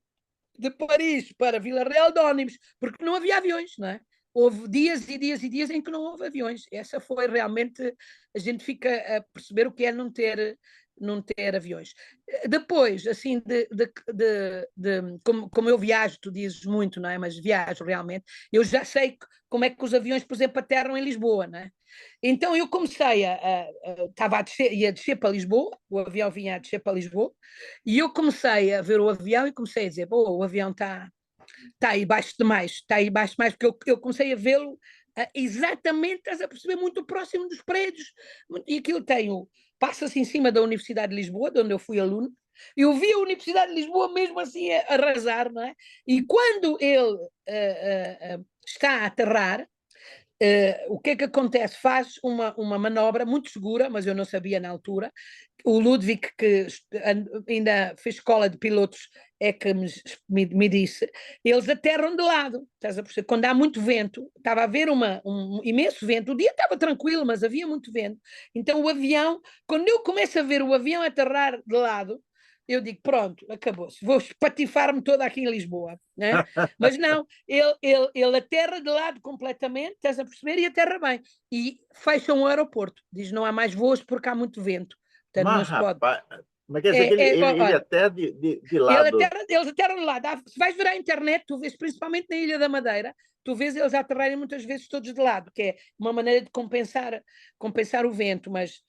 de Paris para Vila Real de ônibus, porque não havia aviões, não é? Houve dias e dias e dias em que não houve aviões. Essa foi realmente, a gente fica a perceber o que é não ter aviões. Depois, assim, como eu viajo, tu dizes muito, não é? Mas viajo realmente, eu já sei como é que os aviões, por exemplo, aterram em Lisboa, não é? Então eu comecei ia descer para Lisboa, o avião vinha a descer para Lisboa, e eu comecei a ver o avião e comecei a dizer, boa, o avião está aí baixo demais, está aí baixo demais, porque eu comecei a vê-lo exatamente, estás a perceber, muito próximo dos prédios, e aquilo passa-se em cima da Universidade de Lisboa, de onde eu fui aluno, eu vi a Universidade de Lisboa mesmo assim a arrasar, não é? E quando ele está a aterrar, o que é que acontece? Faz uma manobra muito segura, mas eu não sabia na altura. O Ludwig, que ainda fez escola de pilotos, é que me disse, eles aterram de lado, estás a perceber? Quando há muito vento, estava a haver um imenso vento, o dia estava tranquilo, mas havia muito vento, então o avião, quando eu começo a ver o avião aterrar de lado, eu digo, pronto, acabou-se, vou espatifar-me toda aqui em Lisboa, né? Mas não, ele aterra de lado completamente, estás a perceber, e aterra bem. E fecham o aeroporto, diz não há mais voos porque há muito vento, portanto não Mas, se pode. rapaz, mas quer dizer que ele Olha, até de lado. eles aterram de lado. Se vais ver à internet, tu vês, principalmente na Ilha da Madeira, tu vês eles aterrarem muitas vezes todos de lado, que é uma maneira de compensar o vento, mas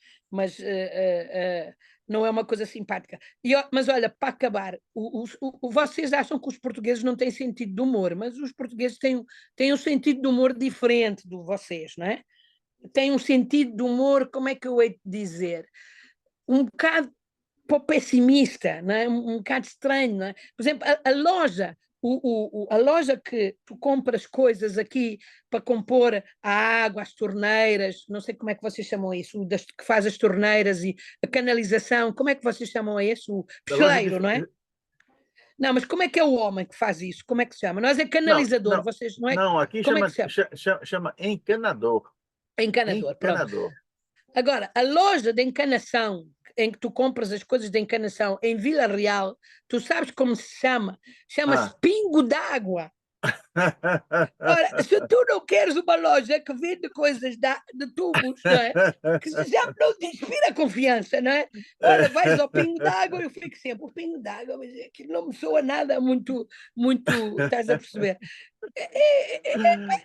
não é uma coisa simpática. Mas olha, para acabar, vocês acham que os portugueses não têm sentido de humor, mas os portugueses têm um sentido de humor diferente de vocês, não é? Têm um sentido de humor, como é que eu hei de dizer? Um bocado pessimista, não é? Um bocado estranho. Não é? Por exemplo, a loja, a loja que tu compras coisas aqui para compor a água, as torneiras, não sei como é que vocês chamam isso, que faz as torneiras e a canalização, como é que vocês chamam isso? O Da loja de. peixeiro, não é? Não, mas como é que é o homem que faz isso? Como é que se chama? Nós é Não, canalizador, não, vocês não é? não, aqui Como é que chama, se chama? chama encanador. Encanador, pronto. Encanador. Agora, a loja de encanação, em que tu compras as coisas de encanação em Vila Real, tu sabes como se chama? Chama-se Ah. Pingo d'Água. Ora, se tu não queres uma loja que vende coisas de tubos, não é? Que já não te inspira confiança, não é? Ora, vais ao Pingo d'Água, eu fico sempre, o Pingo d'Água, mas aquilo não me soa nada muito, muito, estás a perceber?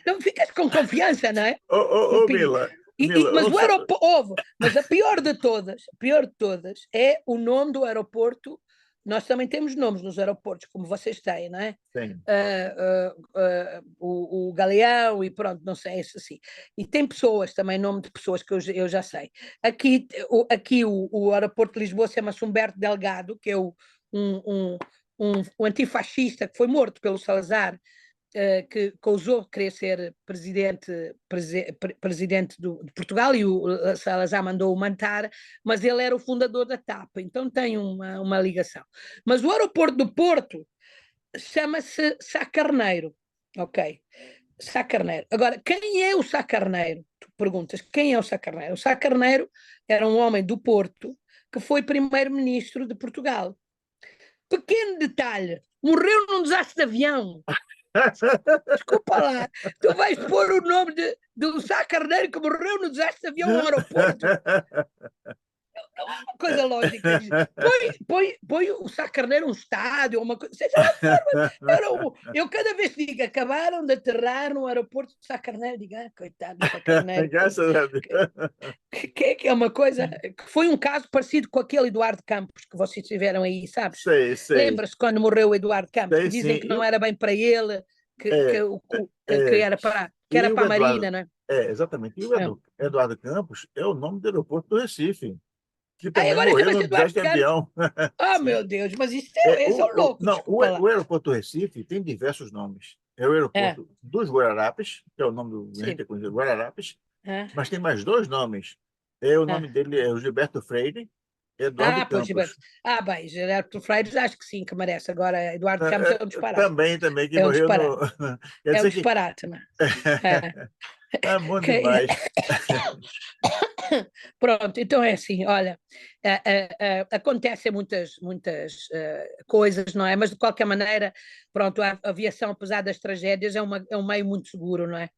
Não ficas com confiança, não é? No Pingo. Mila, Mila, Mas o aeroporto, mas a pior de todas é o nome do aeroporto. Nós também temos nomes nos aeroportos, como vocês têm, não é? sim. O Galeão e pronto, não sei, isso assim. E tem pessoas também, nome de pessoas que eu já sei. Aqui o aeroporto de Lisboa chama-se Humberto Delgado, que é um, um antifascista que foi morto pelo Salazar, que ousou querer ser presidente de Portugal e o Salazar mandou-o matar, mas ele era o fundador da TAP, então tem uma ligação. Mas o aeroporto do Porto chama-se Sá Carneiro, ok? Sá Carneiro. Agora, quem é o Sá Carneiro? Tu perguntas, quem é o Sá Carneiro? O Sá Carneiro era um homem do Porto que foi primeiro-ministro de Portugal. Pequeno detalhe, morreu num desastre de avião. Desculpa lá, tu vais pôr o nome do Sá Carneiro que morreu no desastre de avião no aeroporto? Não há uma coisa lógica. Põe o Sá Carneiro um estádio, uma coisa, seja lá forma. Eu cada vez que digo, acabaram de aterrar no aeroporto de Sá Carneiro, digo, coitado do Sá Carneiro. Graças a Deus. Que é uma coisa, que foi um caso parecido com aquele Eduardo Campos que vocês tiveram aí, sabes? Sei. Lembra-se quando morreu o Eduardo Campos, Sei, que dizem sim. que não era bem para ele, que era para a Marina, não é? Exatamente. E o Eduardo Campos é o nome do aeroporto do Recife, que Aí também agora morreu chama-se no Eduardo desastre de Campos. avião. Oh, meu Deus, mas esse é o louco, desculpa lá. O aeroporto do Recife tem diversos nomes. É o aeroporto dos Guararapes, que é o nome do gente é conhecido, Guararapes, mas tem mais dois nomes. O nome dele é o Gilberto Freire, Eduardo Pois, Campos. bem, Gilberto Freire acho que sim, que merece. Agora, Eduardo Campos é um disparate. Também, que É um morreu disparate. no... É um disparate, não é? É bom demais. Pronto, então é assim, olha, acontecem muitas coisas, não é? Mas de qualquer maneira, pronto, a aviação, apesar das tragédias, é um meio muito seguro, não é?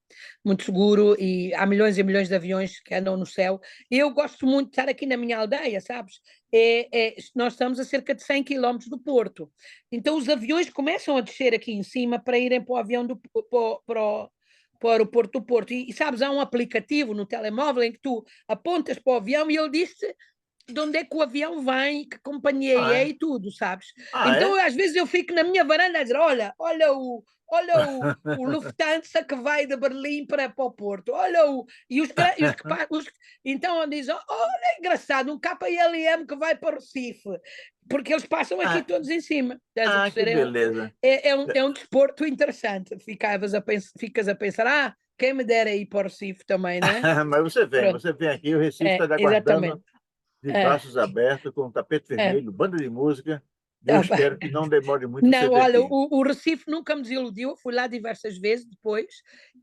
Muito seguro e há milhões e milhões de aviões que andam no céu. Eu gosto muito de estar aqui na minha aldeia, sabes? Nós estamos a cerca de 100 quilómetros do Porto. Então os aviões começam a descer aqui em cima para irem para o avião para o aeroporto do Porto. E sabes, há um aplicativo no telemóvel em que tu apontas para o avião e ele diz de onde é que o avião vem, que companhia é e tudo, sabes? Então, às vezes eu fico na minha varanda a dizer, olha o Lufthansa que vai de Berlim para o Porto, então dizem, olha, é engraçado, um KLM que vai para o Recife, porque eles passam aqui todos em cima. Que beleza. É um desporto interessante. Ficas a pensar, quem me dera ir para o Recife também, não é? Mas você vem aqui, o Recife está aguardando de braços abertos, com um tapete vermelho, banda de música. Eu espero que não demore muito Não, olha, aqui. o Recife nunca me desiludiu, fui lá diversas vezes depois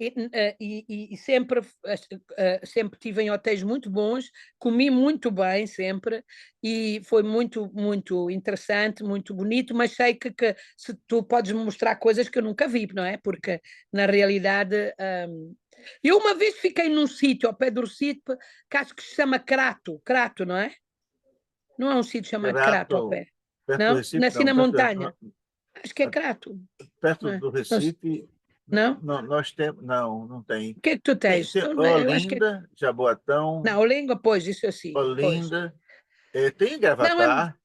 e sempre tive em hotéis muito bons, comi muito bem sempre e foi muito, muito interessante, muito bonito, mas sei que se tu podes me mostrar coisas que eu nunca vi, não é? Porque na realidade eu uma vez fiquei num sítio ao pé do Recife que acho que se chama Crato, não é? Não é um sítio chamado Crato ao pé. Perto do Não? Recife, Nasci não. na montanha. Acho que é Crato. Perto Não é? do Recife, Não? nós temos... Não tem. O que é que tu tens? Tem Eu acho que... Olinda, Jaboatão, Não, Olinda, pois, isso assim. Olinda. Tem Não, Gravatar.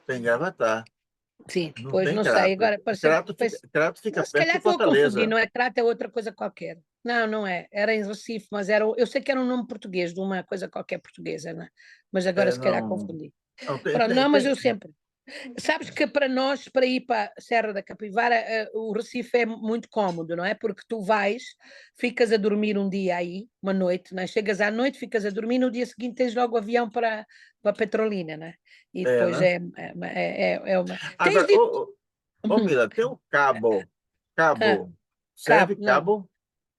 Tem Gravatar. sim, Não pois tem não sei. Crato. Agora, Crato fica se perto calhar de estou a confundir, Fortaleza. não é Crato, é outra coisa qualquer. Não, não é. Era em Recife, mas eu sei que era um nome português, de uma coisa qualquer portuguesa, não é? Mas agora se calhar Não, confundi. não, Pronto, não, mas eu sempre. Sabes que para nós, para ir para a Serra da Capivara, o Recife é muito cómodo, não é? Porque tu vais, ficas a dormir um dia aí, uma noite, não é? Chegas à noite, ficas a dormir, no dia seguinte tens logo o avião para Petrolina, não é? E depois né? uma... Tens Agora, dito... Mila, tem um cabo. Ah, Serve não. cabo?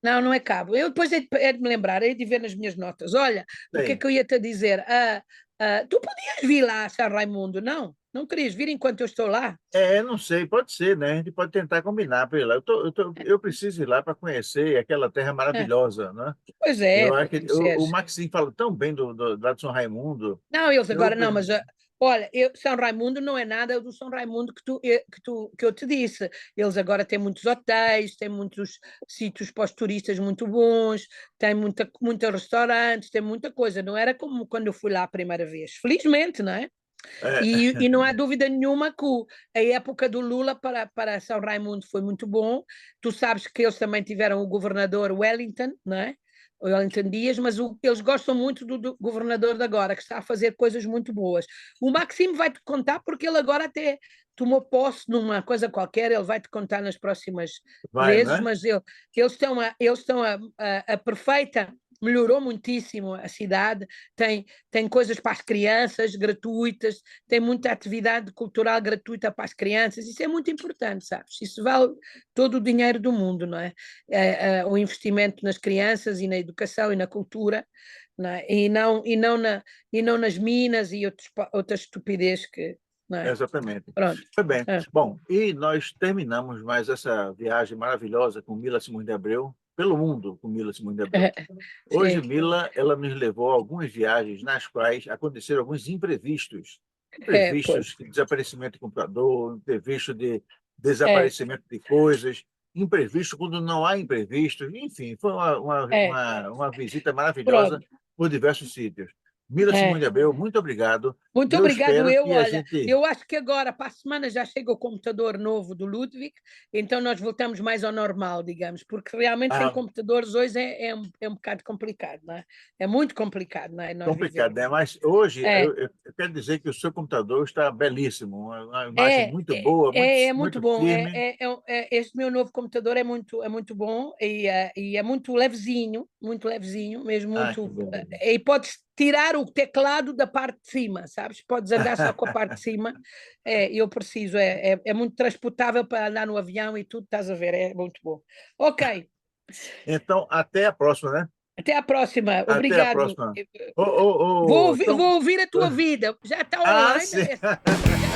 Não, não é cabo. Eu depois é de me lembrar, é de ver nas minhas notas. Olha, o que é Tem. que eu ia-te dizer? Tu podias vir lá a São Raimundo, não? Não querias vir enquanto eu estou lá? Não sei, pode ser, né? A gente pode tentar combinar para ir lá. Eu preciso ir lá para conhecer aquela terra É, maravilhosa, né? pois é, Eu para acho que o conheceres. Maxim fala tão bem lá de São Raimundo. Não, eles Eu, agora não, mas olha, São Raimundo não é nada do São Raimundo que eu te disse. Eles agora têm muitos hotéis, têm muitos sítios para os turistas muito bons, têm muitos restaurantes, tem muita coisa. Não era como quando eu fui lá a primeira vez. Felizmente, não é? é, E não há dúvida nenhuma que a época do Lula para São Raimundo foi muito bom. Tu sabes que eles também tiveram o governador Wellington, não é? O Wellington Dias, mas eles gostam muito do governador de agora, que está a fazer coisas muito boas. O Maxime vai-te contar, porque ele agora até tomou posse numa coisa qualquer, ele vai-te contar nas próximas vai, vezes, né? mas eles estão a perfeita melhorou muitíssimo a cidade, tem coisas para as crianças gratuitas, tem muita atividade cultural gratuita para as crianças, isso é muito importante, sabes? Isso vale todo o dinheiro do mundo, não é? O investimento nas crianças e na educação e na cultura não é? E não nas minas e outras estupidez que, não é? Exatamente. Pronto. Foi bem. É. Bom, e nós terminamos mais essa viagem maravilhosa com Mila Simões de Abreu, pelo mundo com Mila Simões de Abreu. Hoje, Sim. Mila, ela nos levou a algumas viagens nas quais aconteceram alguns imprevistos. Pois. Imprevistos de desaparecimento de computador, imprevisto de desaparecimento de coisas, imprevisto quando não há imprevisto. Enfim, foi É. uma visita maravilhosa Pronto. por diversos sítios. Mila Simões É. de Abreu, muito obrigado. Muito E eu obrigado. espero que a Olha, gente... eu acho que agora, para a semana, já chega o computador novo do Ludwig, então nós voltamos mais ao normal, digamos, porque realmente sem Ah, computadores hoje é um bocado complicado, não é? É muito complicado, não é? Nós complicado, vivemos. né? Mas hoje É, eu quero dizer que o seu computador está belíssimo, uma imagem É, muito é, boa, é muito muito bom. firme. Este meu novo computador é muito bom e é muito levezinho, mesmo Ah, que muito. beleza. E podes tirar o teclado da parte de cima, sabes? Podes andar só com a parte de cima. Eu preciso, é muito transportável para andar no avião e tudo, estás a ver? É muito bom. Ok, Então, até a próxima, né? até à próxima. Até a Obrigado. próxima. Ô, ô, ô, Vou então... ouvir a tua vida. Já está Ah, online? sim.